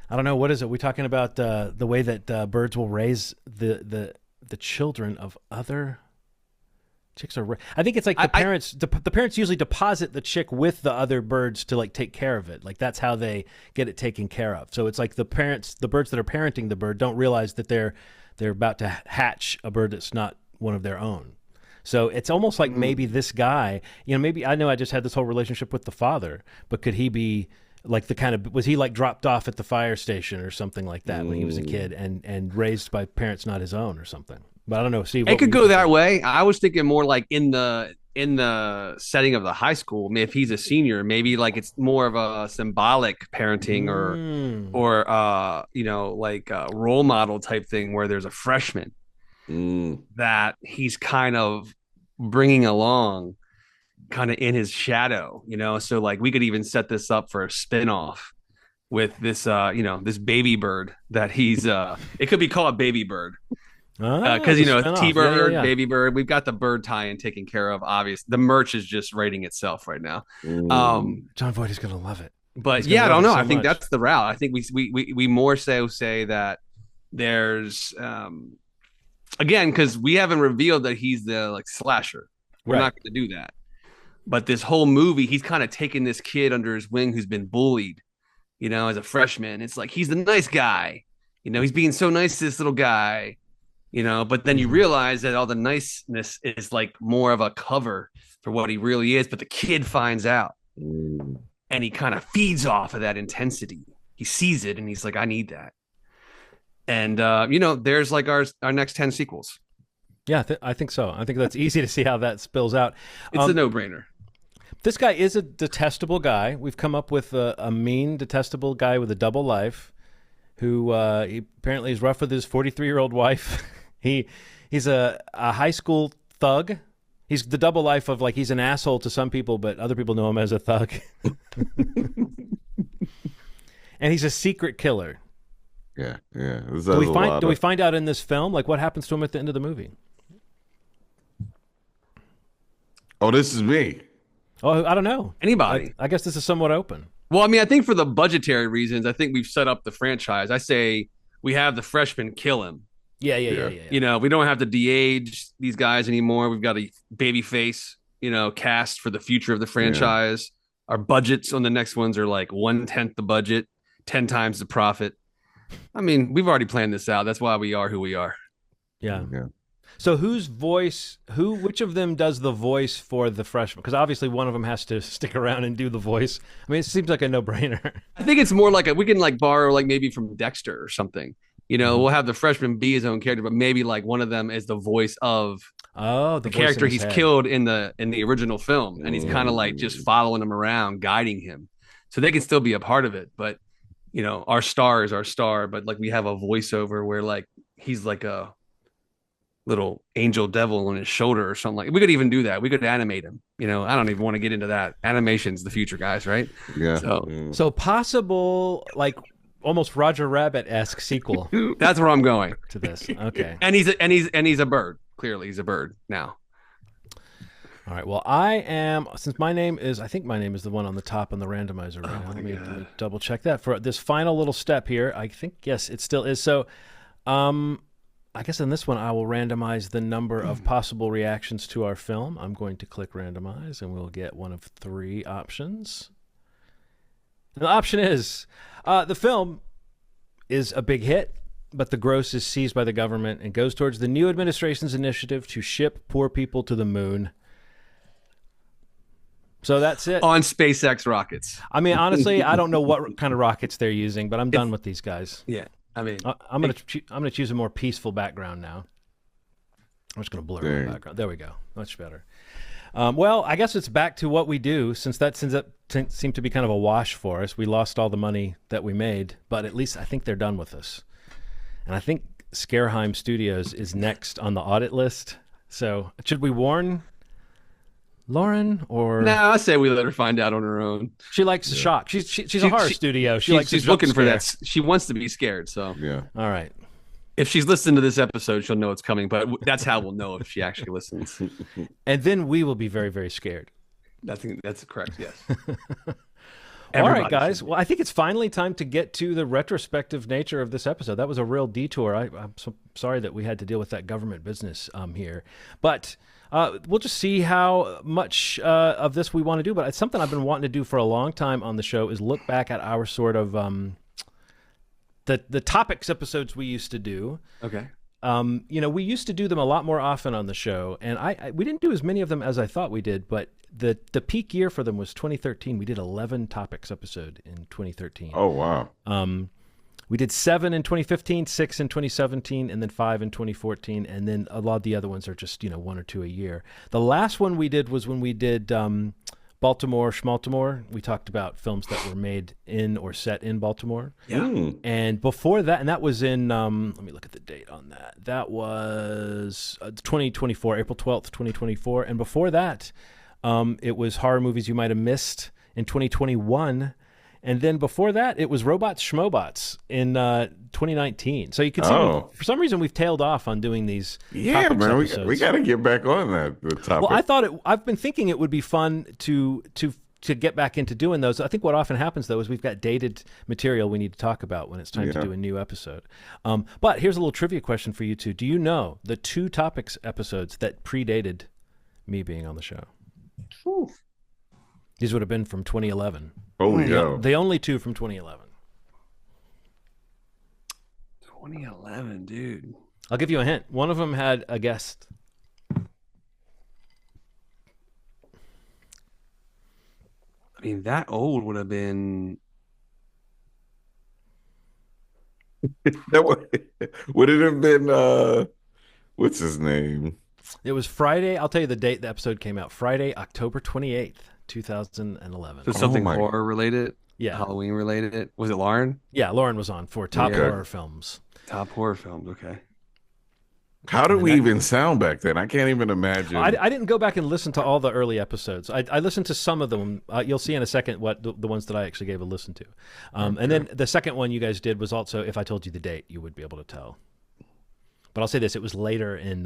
I don't know. What is it? We're talking about the way that birds will raise the children of other. Chicks are. I think it's like the parents. The parents usually deposit the chick with the other birds to like take care of it. Like that's how they get it taken care of. So it's like the parents, the birds that are parenting the bird, don't realize that they're about to hatch a bird that's not one of their own. So it's almost like maybe this guy, maybe I know I just had this whole relationship with the father, but could he be like was he like dropped off at the fire station or something like that when he was a kid and raised by parents not his own or something? But I don't know, Steve. It could go that way. I was thinking more like in the setting of the high school. I mean, if he's a senior, maybe like it's more of a symbolic parenting or like a role model type thing where there's a freshman that he's kind of bringing along kind of in his shadow, so like we could even set this up for a spinoff with this this baby bird that he's it could be called Baby Bird. Because T-Bird, yeah. Baby Bird, we've got the bird tie-in taken care of. Obviously, the merch is just writing itself right now. John Voight is going to love it. But I don't know. I think that's the route. I think we more so say that there's again, because we haven't revealed that he's the like slasher. We're not going to do that. But this whole movie, he's kind of taking this kid under his wing who's been bullied, as a freshman. It's like he's the nice guy. He's being so nice to this little guy. But then you realize that all the niceness is like more of a cover for what he really is. But the kid finds out and he kind of feeds off of that intensity. He sees it and he's like, I need that. And, there's like our next 10 sequels. Yeah, I think so. I think that's easy to see how that spills out. It's a no-brainer. This guy is a detestable guy. We've come up with a mean, detestable guy with a double life who he apparently is rough with his 43-year-old wife. He's a high school thug. He's the double life of like he's an asshole to some people, but other people know him as a thug. And he's a secret killer. Yeah. Do we find out in this film like what happens to him at the end of the movie? Oh, this is me. Oh, I don't know. Anybody? I guess this is somewhat open. Well, I mean, I think for the budgetary reasons, I think we've set up the franchise. I say we have the freshman kill him. Yeah. We don't have to de-age these guys anymore. We've got a baby face, cast for the future of the franchise. Yeah. Our budgets on the next ones are like 1/10 the budget, 10 times the profit. I mean, we've already planned this out. That's why we are who we are. Yeah. So which of them does the voice for the freshman? Because obviously one of them has to stick around and do the voice. I mean, it seems like a no-brainer. I think it's more like we can like borrow like maybe from Dexter or something. We'll have the freshman be his own character, but maybe like one of them is the voice of the character he's killed in the original film, and he's kind of like just following him around, guiding him, so they can still be a part of it. But our star is our star, but like we have a voiceover where like he's like a little angel devil on his shoulder or something. Like we could even do that. We could animate him. I don't even want to get into that. Animation's the future, guys, right? Yeah. So possible like almost Roger Rabbit-esque sequel. That's where I'm going to this. Okay. And he's a bird. Clearly, he's a bird now. All right. Well, since I think my name is the one on the top on the randomizer right now. Let me double check that for this final little step here. I think yes, it still is. So, I guess in this one, I will randomize the number of possible reactions to our film. I'm going to click randomize, and we'll get one of 3 options. And the option is, the film is a big hit, but the gross is seized by the government and goes towards the new administration's initiative to ship poor people to the moon. So that's it. On SpaceX rockets. I mean, honestly, I don't know what kind of rockets they're using, but I'm done with these guys. Yeah. I mean, I'm gonna choose a more peaceful background now. I'm just gonna blur my background. There we go, much better. Well, I guess it's back to what we do, since that seemed to be kind of a wash for us. We lost all the money that we made, but at least I think they're done with us. And I think Schmovie Studios is next on the audit list. So should we warn Lauren, or no? I say we let her find out on her own. She likes shock. She's a horror studio. She's looking for that. She wants to be scared. So yeah. All right. If she's listened to this episode, she'll know it's coming. But that's how we'll know if she actually listens. And then we will be very, very scared. I think that's correct. Yes. All right, guys. Well, I think it's finally time to get to the retrospective nature of this episode. That was a real detour. I'm so sorry that we had to deal with that government business here, but. We'll just see how much of this we want to do, but it's something I've been wanting to do for a long time on the show, is look back at our sort of the topics episodes we used to do. Okay. We used to do them a lot more often on the show, and we didn't do as many of them as I thought we did, but the peak year for them was 2013. We did 11 topics episode in 2013. Oh, wow. We did 7 in 2015, 6 in 2017, and then 5 in 2014. And then a lot of the other ones are just, 1 or 2 a year. The last one we did was when we did Baltimore, Schmaltimore. We talked about films that were made in or set in Baltimore. Yeah. And before that, and that was in, let me look at the date on that. That was 2024, April 12th, 2024. And before that, it was horror movies you might have missed in 2021. And then before that, it was Robots Schmobots in 2019. So you can see, for some reason, we've tailed off on doing these. Yeah, man, we got to get back on that topic. Well, I've been thinking it would be fun to get back into doing those. I think what often happens, though, is we've got dated material we need to talk about when it's time to do a new episode. But here's a little trivia question for you two. Do you know the 2 topics episodes that predated me being on the show? Ooh. These would have been from 2011. Holy cow. The only 2 from 2011. 2011, dude. I'll give you a hint. One of them had a guest. I mean, that old would have been. Would it have been, what's his name? It was Friday. I'll tell you the date the episode came out. Friday, October 28th. 2011. So something horror related? Yeah. Halloween related? Was it Lauren? Yeah, Lauren was on for top horror films. Top horror films, okay. How did we even sound back then? I can't even imagine. I didn't go back and listen to all the early episodes. I listened to some of them. You'll see in a second what the ones that I actually gave a listen to. And then the second one you guys did was also, if I told you the date, you would be able to tell. But I'll say this, it was later in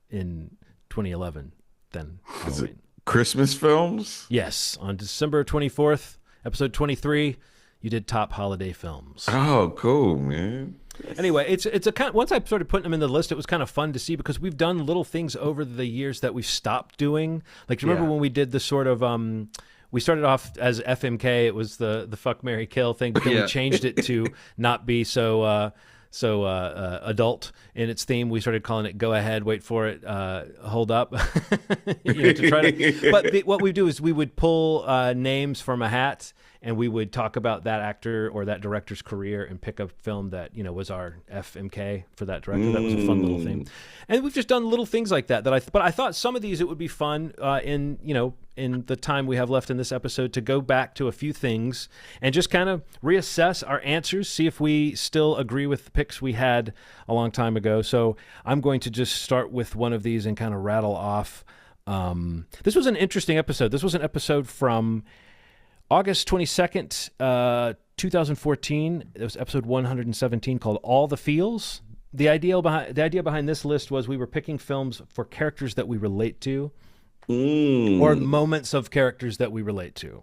2011 than Halloween. Christmas films? Yes, on December 24th, episode 23, you did top holiday films. Oh, cool, man. Anyway, it's a kind. Once I started putting them in the list, it was kind of fun to see because we've done little things over the years that we've stopped doing. Like, do you remember when we did the sort of we started off as FMK? It was the fuck, marry, kill thing, but then we changed it to not be so adult in its theme. We started calling it "Go Ahead, Wait for It, Hold Up." To try to. But what we do is we would pull names from a hat, and we would talk about that actor or that director's career and pick a film that was our FMK for that director. That was a fun little thing, and we've just done little things like that. But I thought some of these it would be fun in the time we have left in this episode to go back to a few things and just kind of reassess our answers, see if we still agree with the picks we had a long time ago. So I'm going to just start with one of these and kind of rattle off. This was an interesting episode. This was an episode from August 22nd, 2014. It was episode 117 called All the Feels. The idea behind this list was we were picking films for characters that we relate to. Or moments of characters that we relate to.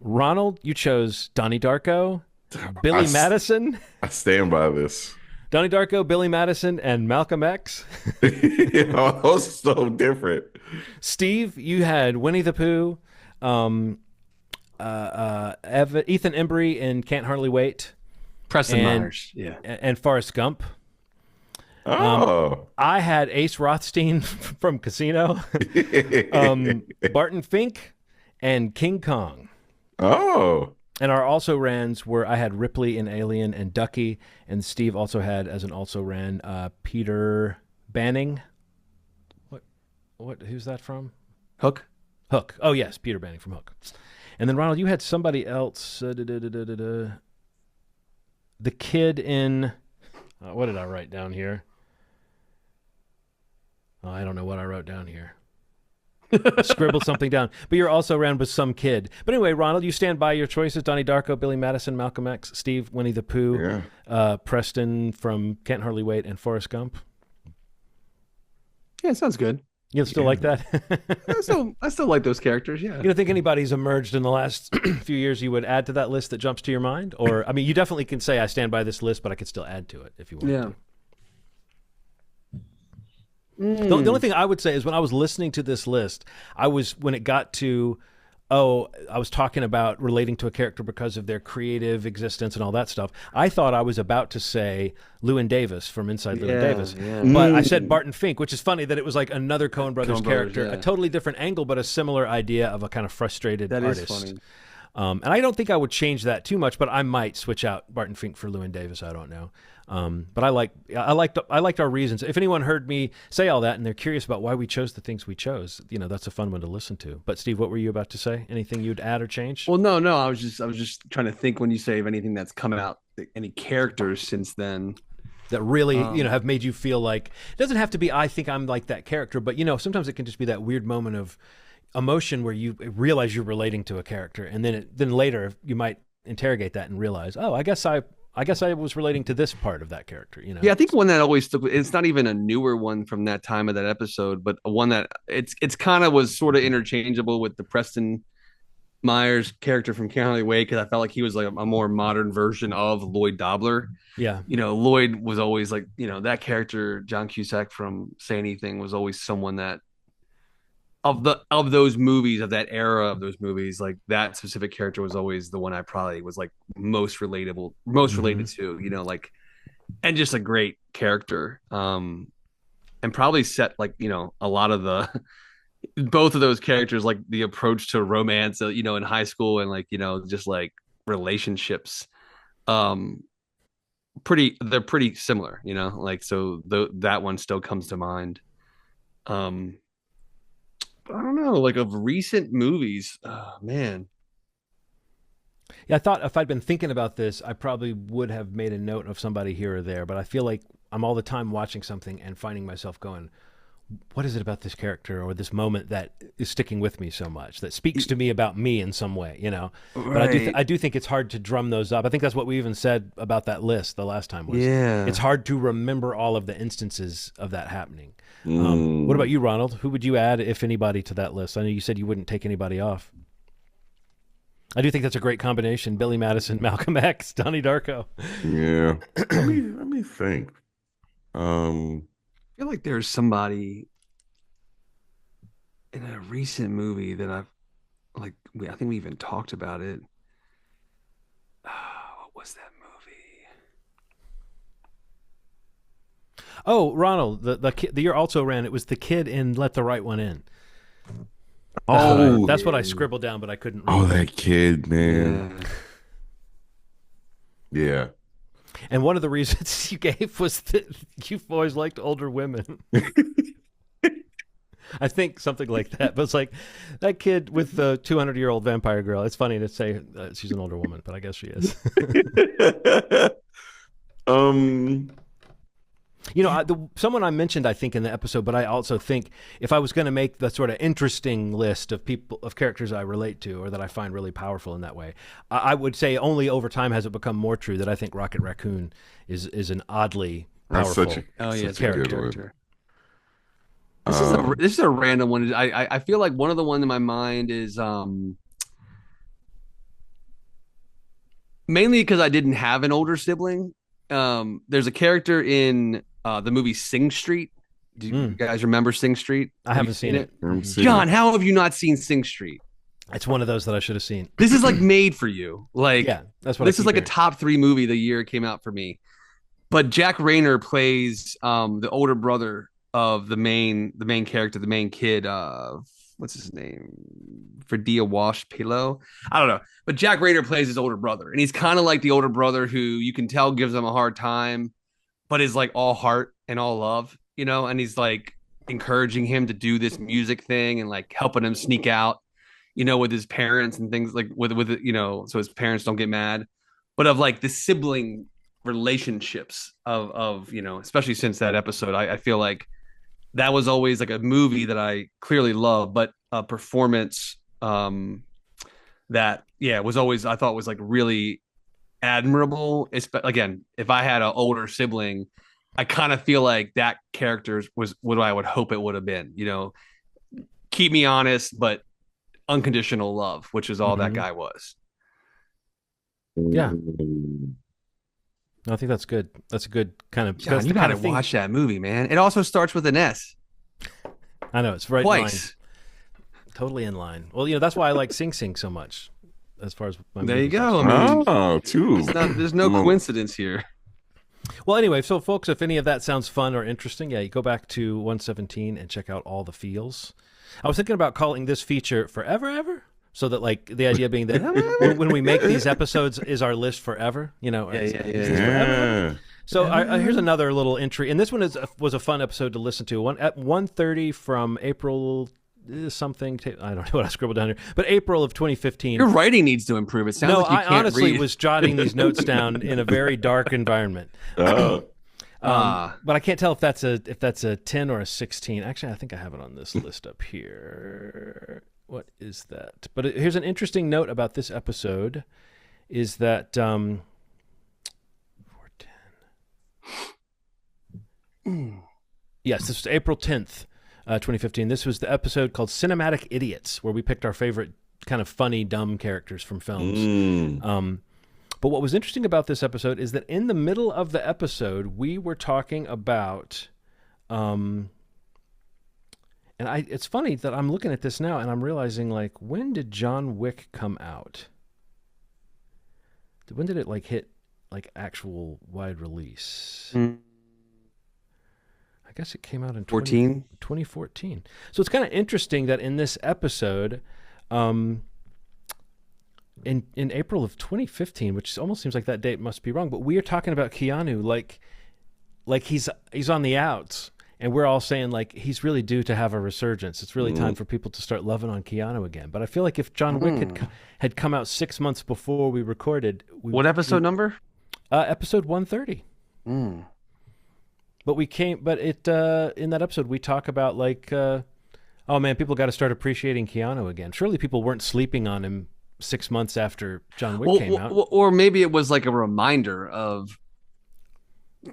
Ronald, you chose Donnie Darko, Billy Madison. I stand by this. Donnie Darko, Billy Madison, and Malcolm X. Those are so different. Steve, you had Winnie the Pooh, Ethan Embry in Can't Hardly Wait, Preston Myers, and Forrest Gump. Oh, I had Ace Rothstein from Casino, Barton Fink, and King Kong. Oh. And our also rans were, I had Ripley in Alien and Ducky, and Steve also had as an also ran Peter Banning. Who's that from? Hook. Oh yes, Peter Banning from Hook. And then Ronald, you had somebody else. The kid in what did I write down here? Oh, I don't know what I wrote down here. I scribbled something down. But you're also around with some kid. But anyway, Ronald, you stand by your choices. Donnie Darko, Billy Madison, Malcolm X, Steve, Winnie the Pooh, Preston from Can't Hardly Wait, and Forrest Gump. Yeah, sounds good. You still like that? I still like those characters, yeah. You don't think anybody's emerged in the last few years you would add to that list that jumps to your mind? Or, I mean, you definitely can say I stand by this list, but I could still add to it if you want to. The only thing I would say is when I was listening to this list, when it got to, I was talking about relating to a character because of their creative existence and all that stuff. I thought I was about to say Llewyn Davis from Inside Llewyn Davis. Yeah. But I said Barton Fink, which is funny that it was like another Coen Brothers character, a totally different angle, but a similar idea of a kind of frustrated artist. That is funny. And I don't think I would change that too much, but I might switch out Barton Fink for Llewyn Davis. I don't know. But I liked our reasons. If anyone heard me say all that and they're curious about why we chose the things we chose, that's a fun one to listen to. But Steve, what were you about to say? Anything you'd add or change? Well, no. I was just trying to think when you say of anything that's come out, any characters since then that really, have made you feel like it doesn't have to be, I think I'm like that character, but sometimes it can just be that weird moment of emotion where you realize you're relating to a character, and then later you might interrogate that and realize, oh, I guess I was relating to this part of that character. Yeah, I think one that always stuck. It's not even a newer one from that time of that episode, but one that it's kind of was sort of interchangeable with the Preston Myers character from Can't Hardly Wait, because I felt like he was like a more modern version of Lloyd Dobler. Yeah, Lloyd was always like that character, John Cusack from Say Anything, was always someone that of those movies, of that era of those movies, like that specific character was always the one I probably was like most related to, like, and just a great character. And probably set like, a lot of the, both of those characters, like the approach to romance, in high school and like, just like relationships, they're pretty similar, like, so that one still comes to mind. I don't know, like of recent movies. Oh, man. Yeah, I thought if I'd been thinking about this, I probably would have made a note of somebody here or there, but I feel like I'm all the time watching something and finding myself going, what is it about this character or this moment that is sticking with me so much, that speaks to me about me in some way, But I do think it's hard to drum those up. I think that's what we even said about that list the last time was it's hard to remember all of the instances of that happening. What about you, Ronald? Who would you add, if anybody, to that list? I know you said you wouldn't take anybody off. I do think that's a great combination. Billy Madison, Malcolm X, Donnie Darko. Yeah. let me think. I feel like there's somebody in a recent movie that I think we even talked about it. What was that movie? Oh, Ronald, the kid the year also ran. It was the kid in Let the Right One In. That's what I scribbled down, but I couldn't read. Oh, that kid, man. Yeah. And one of the reasons you gave was that you've always liked older women. I think something like that. But it's like that kid with the 200-year-old vampire girl. It's funny to say she's an older woman, but I guess she is. Someone I mentioned, I think, in the episode, but I also think if I was going to make the sort of interesting list of characters I relate to or that I find really powerful in that way, I would say only over time has it become more true that I think Rocket Raccoon is an oddly powerful character. This is a random one. I feel like one of the ones in my mind is mainly because I didn't have an older sibling. there's a character in the movie Sing Street. Do you guys remember Sing Street? I haven't seen it. John, how have you not seen Sing Street? It's one of those that I should have seen. This is like made for you. Like, yeah, that's what. This is like a top 3 movie the year it came out for me. But Jack Rayner plays the older brother of the main character, the main kid. What's his name? Fredia Wash Pillow. I don't know. But Jack Rayner plays his older brother, and he's kind of like the older brother who you can tell gives him a hard time, but is like all heart and all love, you know. And he's like encouraging him to do this music thing and like helping him sneak out, you know, with his parents and things like with you know, so his parents don't get mad. But of like the sibling relationships of you know, especially since that episode, I feel like that was always like a movie that I clearly love, but a performance that was always, I thought was like really admirable. Again, if I had an older sibling, I kind of feel like that character was what I would hope it would have been, you know, keep me honest but unconditional love, which is all that guy was. Yeah, I think that's good. That's a good kind of. John, you gotta watch that movie, man. It also starts with an S. I know, it's right twice. In line. Totally in line. Well, you know, that's why I like Sing Sing so much. As far as my there you go. I mean, too. There's no coincidence here. Well, anyway, so folks, if any of that sounds fun or interesting, you go back to 117 and check out all the feels. I was thinking about calling this feature Forever Ever. So that, like, the idea being that when we make these episodes, is our list forever? You know, yeah. So here's another little entry, and this one was a fun episode to listen to. At 1:30 from April something. I don't know what I scribbled down here, but April of 2015. Your writing needs to improve. It sounds like you can't I honestly read. was jotting these notes down in a very dark environment. But I can't tell if that's a 10 or a 16. Actually, I think I have it on this list up here. What is that? But here's an interesting note about this episode, is that 410. Yes, this was April 10th, 2015. This was the episode called Cinematic Idiots, where we picked our favorite kind of funny, dumb characters from films. But what was interesting about this episode is that in the middle of the episode, we were talking about... And it's funny that I'm looking at this now and I'm realizing, like, when did John Wick come out? When did it, like, hit, like, actual wide release? I guess it came out in 2014. So it's kind of interesting that in this episode, in April of 2015, which almost seems like that date must be wrong, but we are talking about Keanu like he's on the outs. And we're all saying, like, he's really due to have a resurgence. It's really time for people to start loving on Keanu again. But I feel like if John Wick had come out 6 months before we recorded... What episode number? Episode 130. But in that episode, we talk about, like, oh, man, people got to start appreciating Keanu again. Surely people weren't sleeping on him 6 months after John Wick came out. Or maybe it was like a reminder of...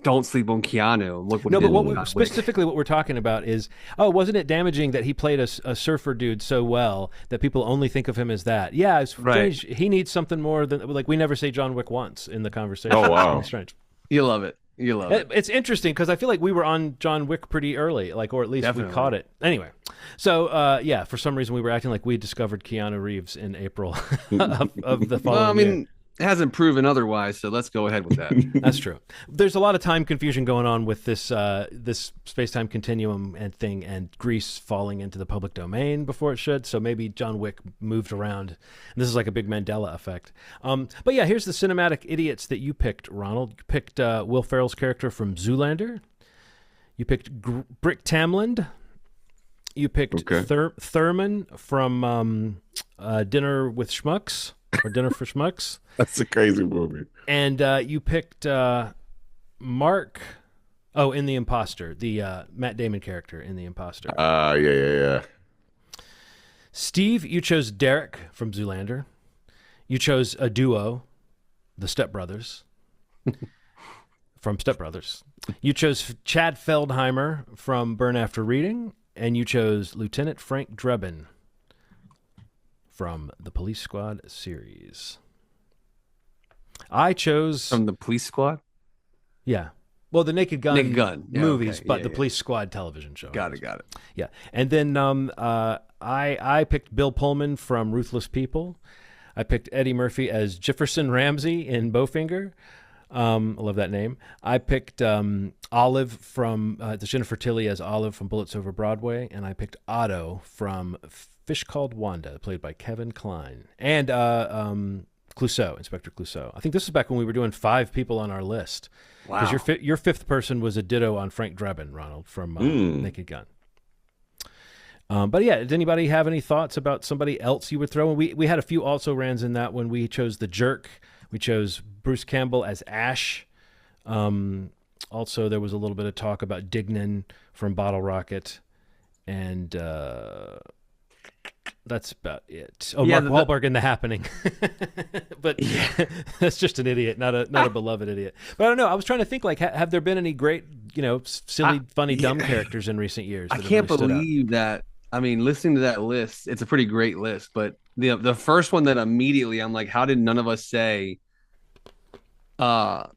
Don't sleep on Keanu. Look what no, but specifically what we're talking about is, wasn't it damaging that he played a surfer dude so well that people only think of him as that? Yeah, it's strange. He needs something more than, like, we never say John Wick once in the conversation. Oh, wow. It's strange. You love it. It's interesting because I feel like we were on John Wick pretty early, like, or at least we caught it. Anyway, so for some reason we were acting like we discovered Keanu Reeves in April of the following year. It hasn't proven otherwise, so let's go ahead with that. That's true. There's a lot of time confusion going on with this this space-time continuum and thing, and Grease falling into the public domain before it should. So maybe John Wick moved around. And this is like a big Mandela effect. But yeah, here's the cinematic idiots that you picked, Ronald. You picked Will Ferrell's character from Zoolander. You picked Brick Tamland. You picked Thurman from Dinner with Schmucks. Or Dinner for Schmucks. That's a crazy movie. And you picked Mark. In The Imposter, the Matt Damon character in The Imposter. Yeah. Steve, you chose Derek from Zoolander. You chose a duo, the Step Brothers, from Step Brothers. You chose Chad Feldheimer from Burn After Reading, and you chose Lieutenant Frank Drebin from the Police Squad series. I chose... From the Police Squad? Yeah. Well, the Naked Gun, Yeah, movies, okay. but Yeah, the yeah. Police Squad television show. Got it. Yeah. And then I picked Bill Pullman from Ruthless People. I picked Eddie Murphy as Jefferson Ramsey in Bowfinger. I love that name. I picked Olive from Jennifer Tilly as Olive from Bullets Over Broadway, and I picked Otto from Fish Called Wanda, played by Kevin Kline, and Clouseau, Inspector Clouseau. I think this is back when we were doing 5 people on our list. Wow. Because your 5th person was a ditto on Frank Drebin, Ronald, from Naked Gun. But yeah, did anybody have any thoughts about somebody else you would throw? And we had a few also rans in that when we chose The Jerk. We chose Bruce Campbell as Ash. Also, there was a little bit of talk about Dignan from Bottle Rocket. And that's about it. Oh, Yeah, Mark Wahlberg in The Happening. But that's just an idiot, not a beloved idiot. But I don't know. I was trying to think, like, have there been any great, silly, funny, dumb characters in recent years? I can't believe that. I mean, listening to that list, it's a pretty great list. But the first one that immediately I'm like, how did none of us say Dumb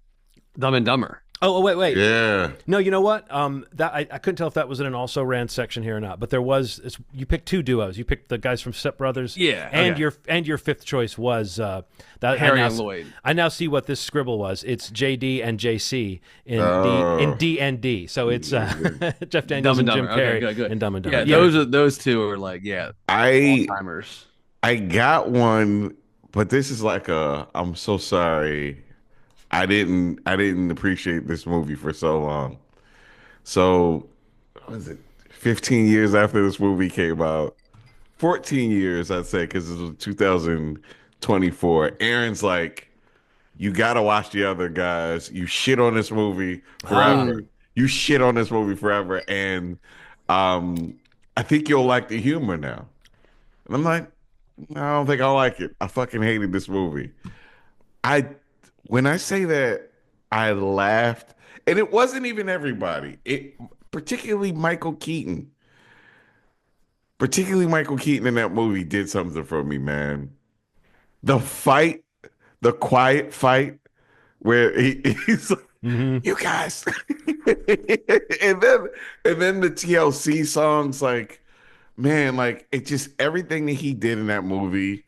and Dumber? Oh, wait. Yeah. No, you know what? That I couldn't tell if that was in an also ran section here or not. But there was. You picked 2 duos. You picked the guys from Step Brothers. Yeah. And okay. your 5th choice was that Harry and Lloyd. I now see what this scribble was. It's JD and JC in D and D. So it's Jeff Daniels and Jim Carrey good. in Dumb and Dumber. Yeah, those 2 are like all-timers. I got one, but this is like I'm so sorry. I didn't appreciate this movie for so long. So, what was it 15 years after this movie came out? 14 years, I'd say, because it was 2024. Aaron's like, you gotta watch the other guys. You shit on this movie forever. You shit on this movie forever, and I think you'll like the humor now. And I'm like, I don't think I like it. I fucking hated this movie. When I say that, I laughed, and it wasn't even everybody. Particularly Michael Keaton. Particularly Michael Keaton in that movie did something for me, man. The fight, the quiet fight, where he's like, you guys, and then the TLC songs, like, man, like, it just everything that he did in that movie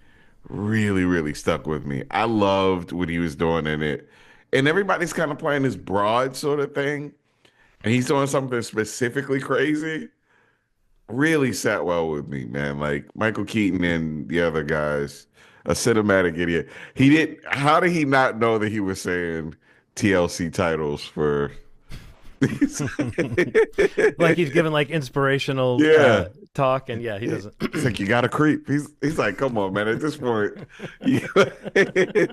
really, really stuck with me. I loved what he was doing in it. And everybody's kind of playing this broad sort of thing. And he's doing something specifically crazy. Really sat well with me, man. Like Michael Keaton and the other guys, a cinematic idiot. How did he not know that he was saying TLC titles for like he's giving like inspirational talk, and he doesn't. He's like, you got to creep. He's like, come on, man. At this point,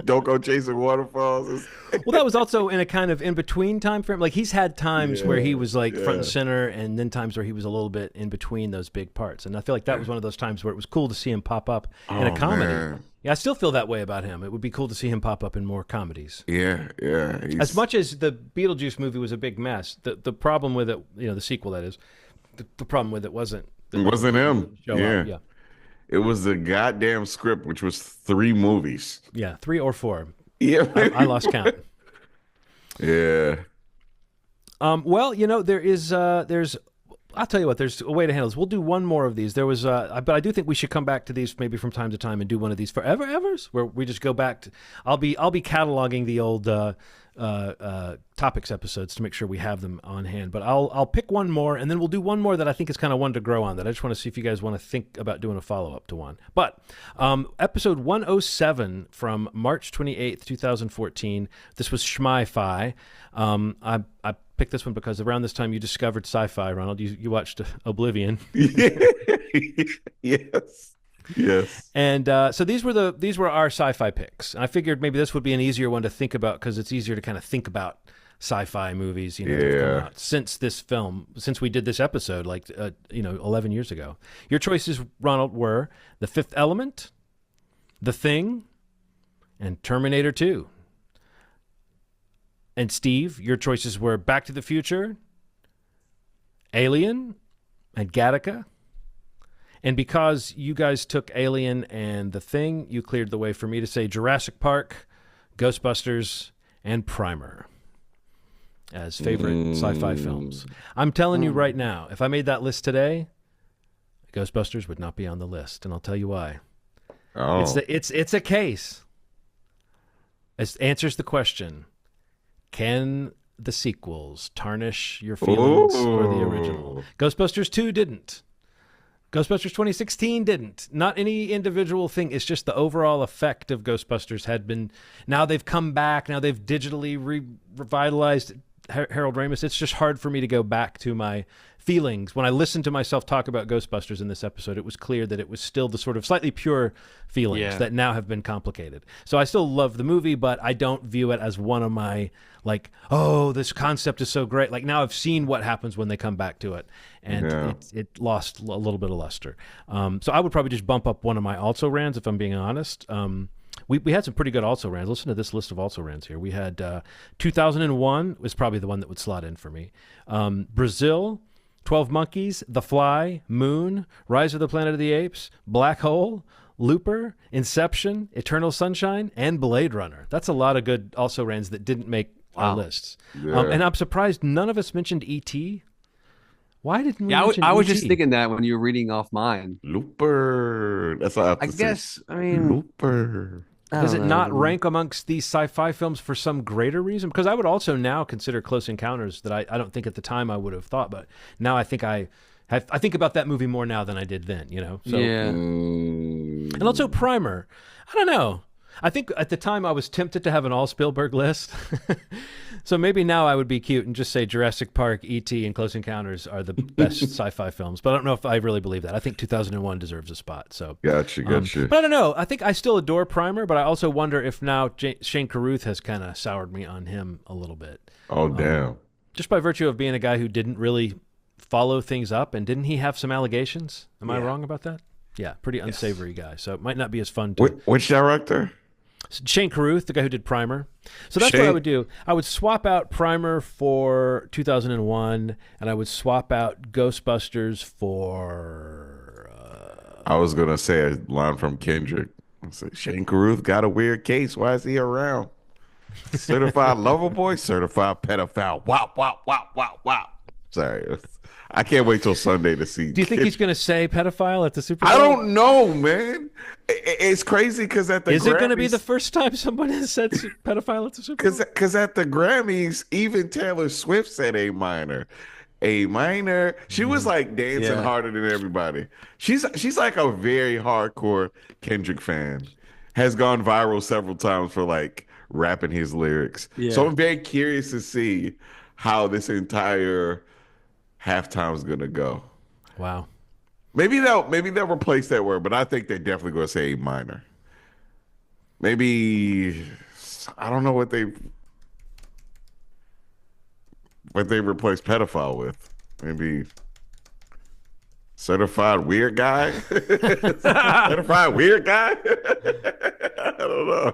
don't go chasing waterfalls. Well, that was also in a kind of in between time frame. Like he's had times where he was like front and center, and then times where he was a little bit in between those big parts. And I feel like that was one of those times where it was cool to see him pop up in a comedy. Man. Yeah, I still feel that way about him. It would be cool to see him pop up in more comedies. Yeah. As much as the Beetlejuice movie was a big mess, the problem with it, the sequel that is, the problem with it wasn't. It wasn't him. Yeah. It was the goddamn script, which was 3 movies. Yeah, 3 or 4. Yeah, I lost count. Yeah. Well, there's. I'll tell you what. There's a way to handle this. We'll do one more of these. There was, but I do think we should come back to these maybe from time to time and do one of these forever evers, where we just go back to. I'll be cataloging the old topics episodes to make sure we have them on hand. But I'll pick one more, and then we'll do one more that I think is kind of one to grow on. That I just want to see if you guys want to think about doing a follow up to one. But episode 107 from March 28th, 2014. This was Schmovie. I picked this one because around this time you discovered sci-fi, Ronald. You watched Oblivion. Yes. And so these were our sci-fi picks. And I figured maybe this would be an easier one to think about because it's easier to kind of think about sci-fi movies, that have come out since we did this episode, 11 years ago. Your choices, Ronald, were The Fifth Element, The Thing, and Terminator 2. And Steve, your choices were Back to the Future, Alien, and Gattaca. And because you guys took Alien and The Thing, you cleared the way for me to say Jurassic Park, Ghostbusters, and Primer. as favorite sci-fi films. I'm telling you right now, if I made that list today, Ghostbusters would not be on the list, and I'll tell you why. Oh. It's a case. It answers the question: can the sequels tarnish your feelings for the original? Ghostbusters 2 didn't. Ghostbusters 2016 didn't. Not any individual thing. It's just the overall effect of Ghostbusters had been. Now they've come back. Now they've digitally revitalized Harold Ramis. It's just hard for me to go back to my feelings. When I listened to myself talk about Ghostbusters in this episode, it was clear that it was still the sort of slightly pure feelings that now have been complicated. So I still love the movie, but I don't view it as one of my, like, oh, this concept is so great. Like, now I've seen what happens when they come back to it, and it lost a little bit of luster. So I would probably just bump up one of my also-rans, if I'm being honest. We had some pretty good also-rans. Listen to this list of also-rans here. We had 2001 was probably the one that would slot in for me. Brazil, 12 Monkeys, The Fly, Moon, Rise of the Planet of the Apes, Black Hole, Looper, Inception, Eternal Sunshine, and Blade Runner. That's a lot of good also-rans that didn't make our lists. Yeah. And I'm surprised none of us mentioned E.T. Why didn't we mention I was E.T.? just thinking that when you were reading off mine. Looper. That's all I have to say. I mean, Looper. Does it not rank amongst these sci-fi films for some greater reason? Because I would also now consider Close Encounters that I don't think at the time I would have thought, but now I think I think about that movie more now than I did then, you know? So, yeah. And also Primer. I don't know. I think at the time I was tempted to have an all Spielberg list. So maybe now I would be cute and just say Jurassic Park, E.T., and Close Encounters are the best sci-fi films. But I don't know if I really believe that. I think 2001 deserves a spot. So Gotcha. But I don't know. I think I still adore Primer, but I also wonder if now Shane Carruth has kind of soured me on him a little bit. Oh, damn. Just by virtue of being a guy who didn't really follow things up, and didn't he have some allegations? Am I wrong about that? Yeah, pretty unsavory guy. So it might not be as fun to... Which director? Shane Carruth, the guy who did Primer. So that's what I would do. I would swap out Primer for 2001, and I would swap out Ghostbusters for... I was going to say a line from Kendrick. I say, Shane Carruth got a weird case. Why is he around? Certified lover boy, certified pedophile. Wow, wow, wow, wow, wow. Sorry. I can't wait till Sunday to see. Do you think he's going to say pedophile at the Super Bowl? I don't know, man. It's crazy because at the Is Grammys, it going to be the first time someone has said pedophile at the Super Bowl? Because at the Grammys, even Taylor Swift said A minor. A minor. She was like dancing harder than everybody. She's like a very hardcore Kendrick fan. Has gone viral several times for like rapping his lyrics. Yeah. So I'm very curious to see how this entire halftime's gonna go. Wow. Maybe they'll replace that word, but I think they're definitely gonna say A minor. Maybe I don't know what they replace pedophile with. Maybe certified weird guy. Certified weird guy. I don't know.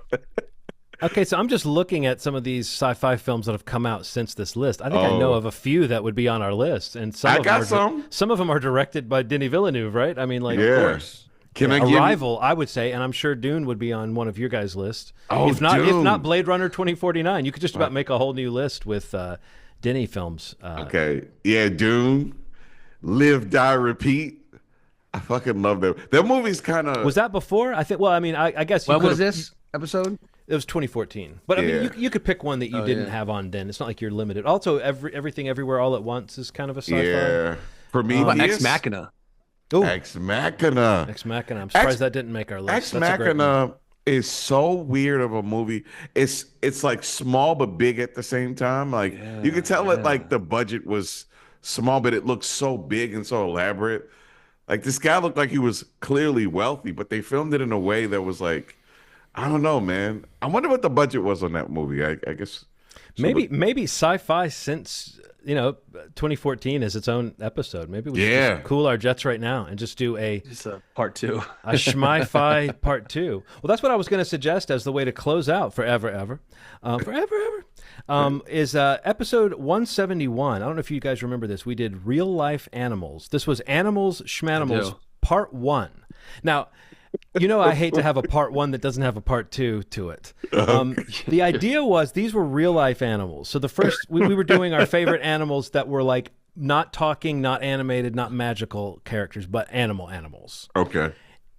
Okay, so I'm just looking at some of these sci-fi films that have come out since this list. I think I know of a few that would be on our list, and some of them are directed by Denis Villeneuve, right? I mean, like, of course. Arrival, I would say, and I'm sure Dune would be on one of your guys' lists. Oh, if not Blade Runner 2049, you could just about make a whole new list with Denis films. Okay, yeah, Dune, Live, Die, Repeat. I fucking love that. That movie's kind of... Was that before? I think. Well, I mean, I guess. What was this episode? It was 2014, but I mean, you could pick one that you didn't have on then. It's not like you're limited. Also, Everything Everywhere All at Once is kind of a sci-fi. Yeah, for me, Ex Machina. Ooh. Ex Machina. Ex Machina. I'm surprised that didn't make our list. Ex Machina is so weird of a movie. It's like small but big at the same time. Like you can tell it like the budget was small, but it looks so big and so elaborate. Like this guy looked like he was clearly wealthy, but they filmed it in a way that was like, I don't know, man. I wonder what the budget was on that movie. I guess maybe sci-fi since 2014 is its own episode. Maybe we should just cool our jets right now and just do a part 2, a Schmi-fi part 2. Well, that's what I was going to suggest as the way to close out Forever Ever, is episode 171. I don't know if you guys remember this. We did Real Life Animals. This was Animals Schmanimals Part 1. Now, I hate to have a part 1 that doesn't have a part 2 to it. The idea was these were real life animals. So the first, we were doing our favorite animals that were like not talking, not animated, not magical characters, but animals. Okay.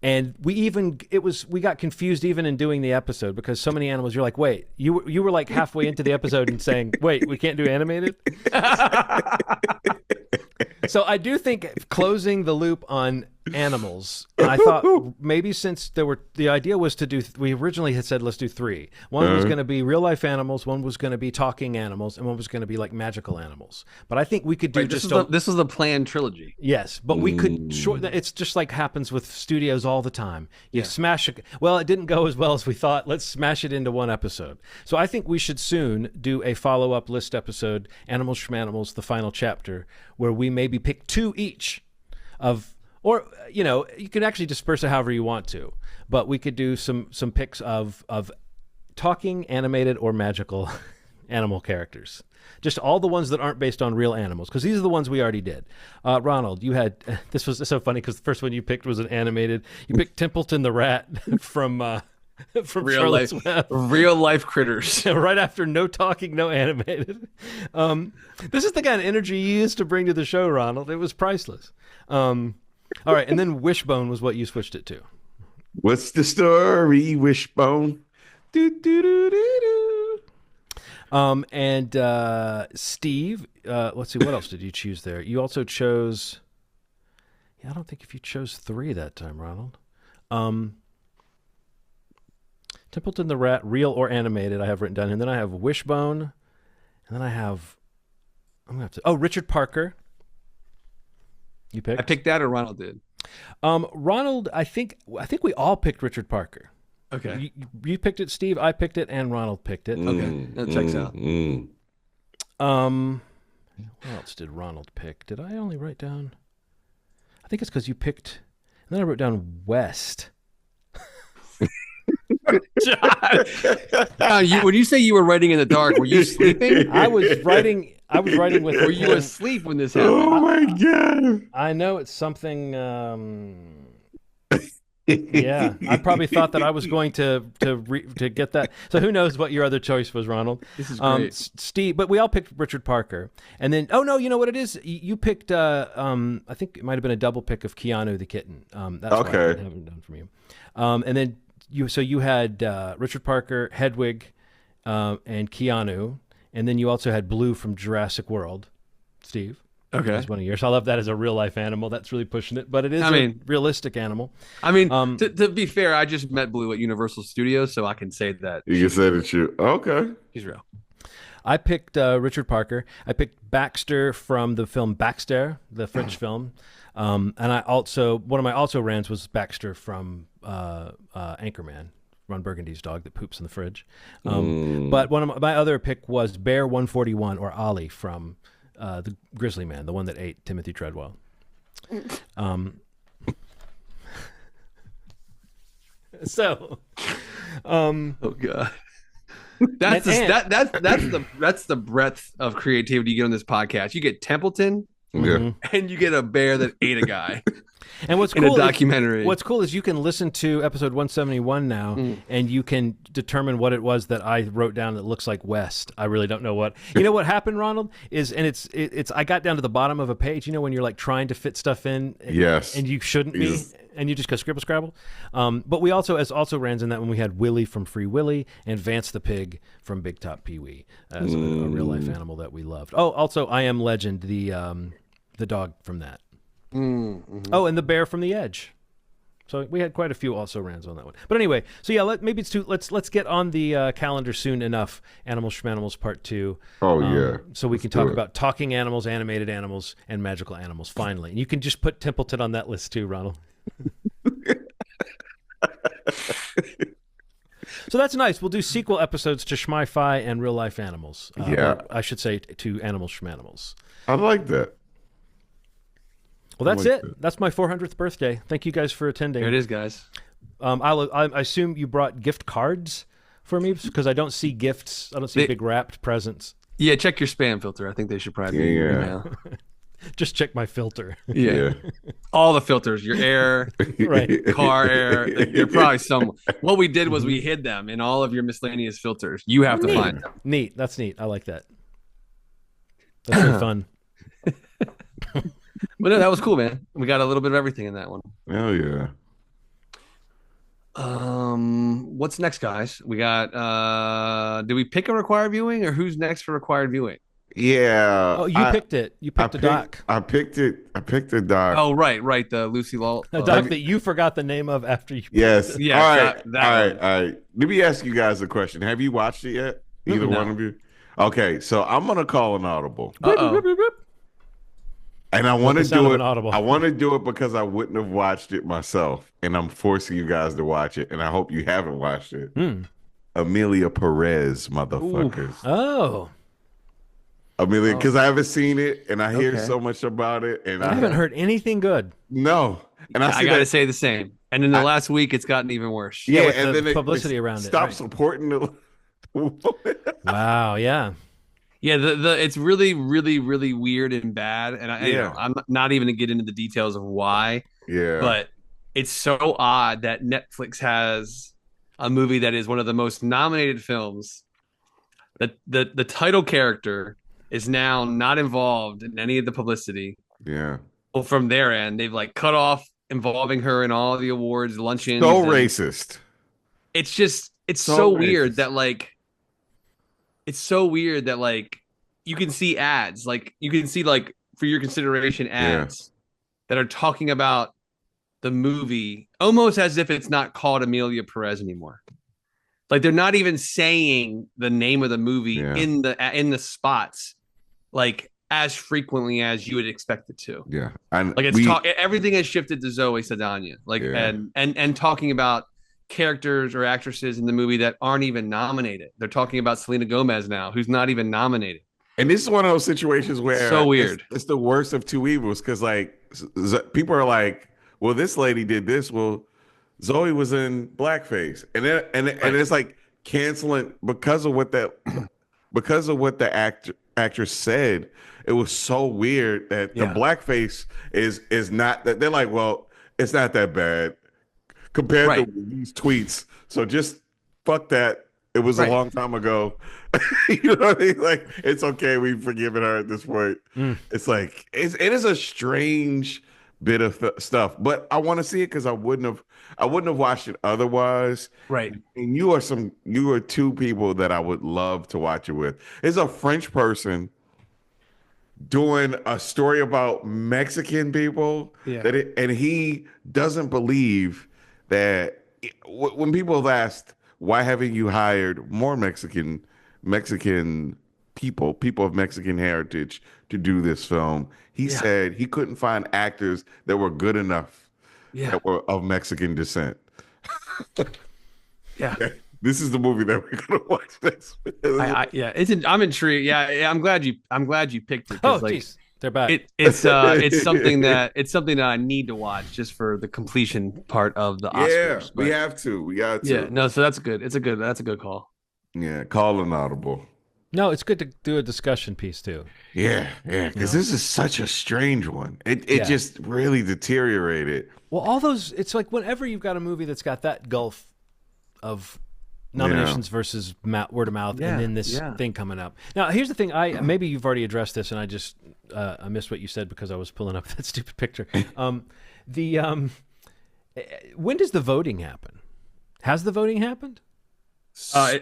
And we got confused even in doing the episode because so many animals, you're like, wait, you were like halfway into the episode and saying, wait, we can't do animated? So I do think closing the loop on animals, and I thought maybe since the idea was to do, we originally had said let's do 3. One was going to be real life animals, one was going to be talking animals, and one was going to be like magical animals. But I think we could do this was the planned trilogy. Yes, but we could shorten. It's just like happens with studios all the time. You smash it. Well, it didn't go as well as we thought. Let's smash it into one episode. So I think we should soon do a follow-up list episode, Animals Schmanimals, the final chapter, where we maybe pick 2 each of. Or, you can actually disperse it however you want to. But we could do some picks of talking, animated, or magical animal characters. Just all the ones that aren't based on real animals, because these are the ones we already did. Ronald, you had, this was so funny because the first one you picked was an animated. You picked Templeton the Rat from real life, real life critters. Right after no talking, no animated. This is the kind of energy you used to bring to the show, Ronald. It was priceless. All right, and then Wishbone was what you switched it to. What's the story, Wishbone? Do, do, do, do, do. And Steve, let's see, what else did you choose there? You also chose, I don't think if you chose 3 that time, Ronald. Templeton the Rat, real or animated, I have written down. And then I have Wishbone, and then I'm going to have to, Richard Parker. You picked? I picked that, or Ronald did? Ronald, I think we all picked Richard Parker. Okay. You picked it, Steve. I picked it, and Ronald picked it. Okay, that checks out. What else did Ronald pick? Did I only write down? I think it's because you picked. And then I wrote down West. John, when you say you were writing in the dark, were you sleeping? I was writing with. Were you asleep when this happened? Oh my god! I know it's something. Yeah, I probably thought that I was going to get that. So who knows what your other choice was, Ronald? This is great, Steve. But we all picked Richard Parker, and then you know what it is? You picked. I think it might have been a double pick of Keanu the kitten. That's okay. Why I haven't done from you. And then you had Richard Parker, Hedwig, and Keanu, and then you also had Blue from Jurassic World, Steve. Okay. That's one of yours. I love that as a real life animal. That's really pushing it, but it is a realistic animal. I mean, to be fair, I just met Blue at Universal Studios, so I can say that. You can say that you. Okay. He's real. I picked Richard Parker. I picked Baxter from the film Baxter, the French film. And I also, one of my also rans was Baxter from Anchorman, Ron Burgundy's dog that poops in the fridge. But one of my other pick was Bear 141, or Ollie from the Grizzly Man, the one that ate Timothy Treadwell. So, oh god, that's the breadth of creativity you get on this podcast. You get Templeton, and you get a bear that ate a guy. And what's in cool a documentary. What's cool is you can listen to episode 171 now, and you can determine what it was that I wrote down that looks like West. I really don't know what. You know what happened, Ronald? It's I got down to the bottom of a page. You know when you're like trying to fit stuff in, and you shouldn't be, and you just go scribble scrabble. But we also rans in that when we had Willie from Free Willy and Vance the Pig from Big Top Pee Wee as a real life animal that we loved. Oh, also I Am Legend, the dog from that. Oh, and the bear from The Edge. So we had quite a few also rans on that one. But anyway, so yeah, let's get on the calendar soon enough. Animals Schmanimals Part 2. Oh yeah. So we can talk about talking animals, animated animals, and magical animals. Finally, and you can just put Templeton on that list too, Ronald. So that's nice. We'll do sequel episodes to Schmi-Fi and Real Life Animals. I should say to Animals Schmanimals. I like that. Well, that's it. That's my 400th birthday. Thank you guys for attending. Here it is, guys. I assume you brought gift cards for me because I don't see gifts. I don't see big wrapped presents. Yeah, check your spam filter. I think they should probably be. Just check my filter. Yeah. All the filters, your air, Right. car air. Like, they're probably some. What we did was we hid them in all of your miscellaneous filters. You have to find them. Neat. That's neat. I like that. That's really fun. But no, that was cool, man. We got a little bit of everything in that one. Hell yeah. What's next, guys? We got. Did we pick a required viewing, or who's next for required viewing? Yeah. Oh, you picked it. You picked a doc. I picked it. I picked a doc. Oh, right. The Lucy Law. A doc that you forgot the name of after you. Yes. Yeah. All right. That All right. Let me ask you guys a question. Have you watched it yet? Either one of you? Okay. So I'm gonna call an audible. And I want to do it. I want to do it because I wouldn't have watched it myself, and I'm forcing you guys to watch it. And I hope you haven't watched it. Amelia Perez, motherfuckers. Ooh. Oh. Amelia, because I haven't seen it, and I hear so much about it, and I haven't heard anything good. No, and I got to say the same. And in the last week, it's gotten even worse. Yeah, with and the then publicity around it. Stop supporting the. Wow. Yeah. Yeah, it's really, really, really weird and bad, and I'm not even gonna get into the details of why. Yeah, but it's so odd that Netflix has a movie that is one of the most nominated films. That the title character is now not involved in any of the publicity. Yeah. Well, from their end, they've like cut off involving her in all the awards, luncheons. So racist. It's just so weird that like. It's so weird that like you can see ads, like you can see like for your consideration ads that are talking about the movie almost as if it's not called Amelia Perez anymore. Like they're not even saying the name of the movie in the spots like as frequently as you would expect it to. Yeah, and like everything has shifted to Zoe Saldana, like and talking about characters or actresses in the movie that aren't even nominated. They're talking about Selena Gomez now, who's not even nominated. And this is one of those situations where so weird. It's the worst of two evils because like people are like, "Well, this lady did this. Well, Zoe was in blackface," and it's like canceling because of what the actress said. It was so weird that the blackface is not that they're like, "Well, it's not that bad." Compared to these tweets. So just fuck that. It was a long time ago. You know what I mean? Like, it's okay. We've forgiven her at this point. It's like, it is a strange bit of stuff, but I want to see it because I wouldn't have watched it otherwise. Right. And you are two people that I would love to watch it with. It's a French person doing a story about Mexican people and he doesn't believe that when people have asked, why haven't you hired more Mexican people of Mexican heritage to do this film? He said he couldn't find actors that were good enough that were of Mexican descent. This is the movie that we're gonna watch next. I'm intrigued. Yeah, I'm glad you picked it. Oh, geez. They're back. It's something that I need to watch just for the completion part of the Oscars. Yeah, we have to. Yeah, no, so that's good. That's a good call. Yeah, call an audible. No, it's good to do a discussion piece too. Yeah, because this is such a strange one. It just really deteriorated. Well, all those, it's like whenever you've got a movie that's got that gulf of nominations versus word of mouth, and then this thing coming up. Now, here's the thing. Maybe you've already addressed this, and I just I missed what you said because I was pulling up that stupid picture. When does the voting happen? Has the voting happened?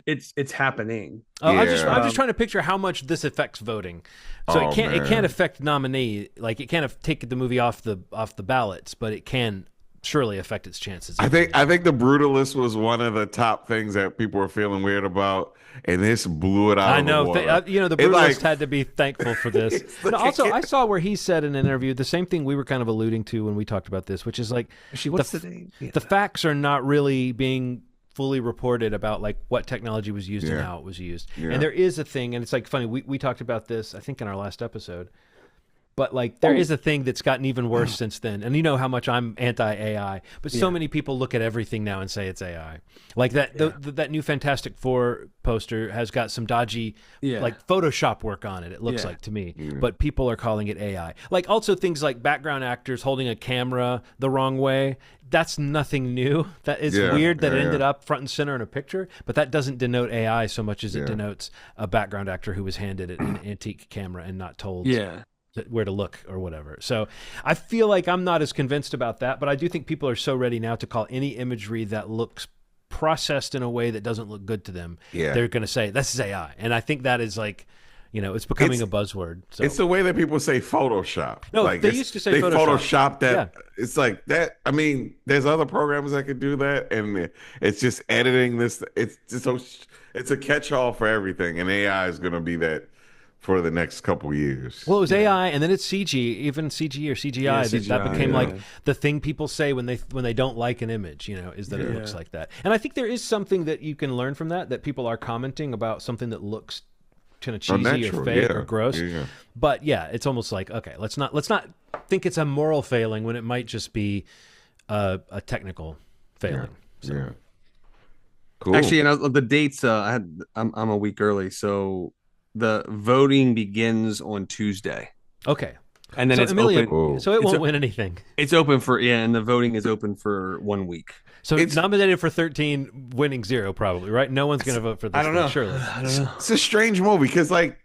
It's happening. I'm just trying to picture how much this affects voting. So it can't affect nominee, like it can't take the movie off the ballots, but it can surely affect its chances. I think The Brutalist was one of the top things that people were feeling weird about, and this blew it out. I know. The Brutalist had to be thankful for this. Also, I saw where he said in an interview the same thing we were kind of alluding to when we talked about this, which is like the facts are not really being fully reported about like what technology was used and how it was used. And there is a thing, and it's like funny, we talked about this, I think in our last episode. But like there is a thing that's gotten even worse since then. And you know how much I'm anti-AI, but so many people look at everything now and say it's AI. Like that that new Fantastic Four poster has got some dodgy like Photoshop work on it, it looks like to me. But people are calling it AI. Like also things like background actors holding a camera the wrong way. That's nothing new. That is weird that it ended up front and center in a picture, but that doesn't denote AI so much as it denotes a background actor who was handed an antique camera and not told where to look or whatever. So I feel like I'm not as convinced about that, but I do think people are so ready now to call any imagery that looks processed in a way that doesn't look good to them. They're going to say this is AI. And I think that is like, you know, it's becoming a buzzword. So it's the way that people say Photoshop. No, like they used to say they Photoshop that. It's like that. I mean, there's other programs that could do that, and it's just editing this. It's just it's a catch-all for everything, and AI is going to be that for the next couple years. Well, it was AI, and then it's CG, even CG or CGI. That became like the thing people say when they don't like an image. You know, is that it looks like that. And I think there is something that you can learn from that people are commenting about something that looks kind of cheesy or fake or gross. But it's almost like, okay, let's not think it's a moral failing when it might just be a technical failing. Cool. Actually, the dates I'm a week early, so the voting begins on Tuesday. Okay. And then it's open. So it won't win anything. It's open for and the voting is open for 1 week. So it's nominated for 13, winning 0 probably, right? No one's going to vote for this. I don't know. Surely. I don't know. It's a strange movie because like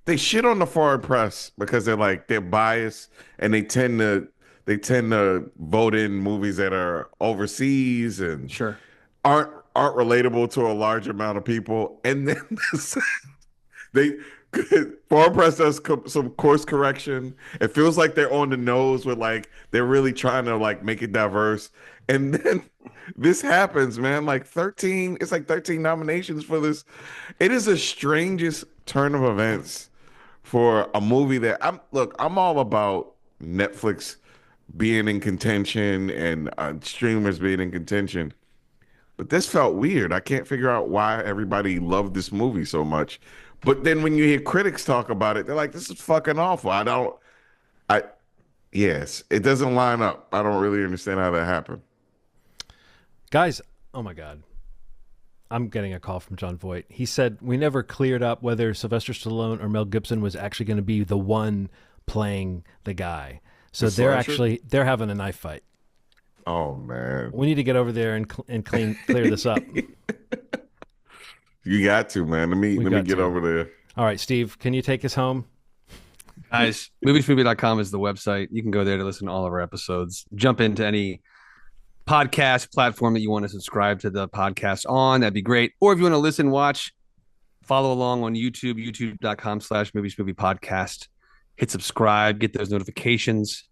they shit on the foreign press because they're biased and they tend to vote in movies that are overseas and aren't relatable to a large amount of people. And then foreign press does some course correction. It feels like they're on the nose with like they're really trying to like make it diverse. And then this happens, man. Like 13 nominations for this. It is the strangest turn of events for a movie that I'm all about Netflix being in contention and streamers being in contention. But this felt weird. I can't figure out why everybody loved this movie so much. But then when you hear critics talk about it, they're like, this is fucking awful. Yes, it doesn't line up. I don't really understand how that happened. Guys, oh my God. I'm getting a call from John Voight. He said, we never cleared up whether Sylvester Stallone or Mel Gibson was actually going to be the one playing the guy. So they're having a knife fight. Oh, man. We need to get over there and clear this up. You got to, man. Let me get over there. All right, Steve, can you take us home? Guys, moviesmovie.com is the website. You can go there to listen to all of our episodes. Jump into any podcast platform that you want to subscribe to the podcast on. That'd be great. Or if you want to listen, watch, follow along on YouTube, youtube.com/moviesmoviepodcast. Hit subscribe, get those notifications.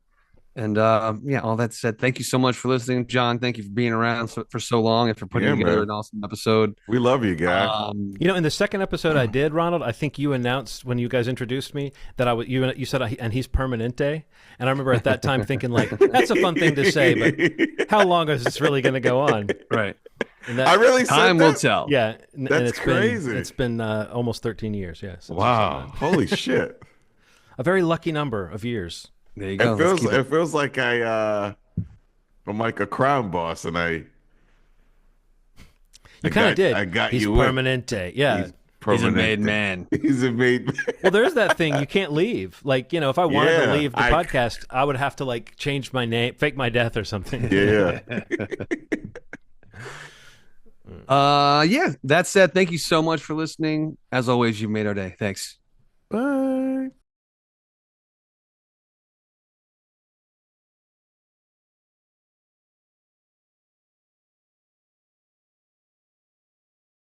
And all that said, thank you so much for listening, John. Thank you for being around for so long and for putting together an awesome episode. We love you, guy. In the second episode I did, Ronald, I think you announced when you guys introduced me that you said and he's Permanente, and I remember at that time thinking like that's a fun thing to say, but how long is this really going to go on? Right. And I really time will tell. Yeah, that's crazy. It's been almost 13 years. Yeah. Wow. Holy shit. A very lucky number of years. There you go. It feels like I'm like a crime boss, and you kind of did. I got He's you. Permanente. Yeah. He's a made man. He's a made man. Well, there's that thing. You can't leave. Like, if I wanted to leave the podcast, I would have to like change my name, fake my death or something. Yeah. That said, thank you so much for listening. As always, you've made our day. Thanks. Bye.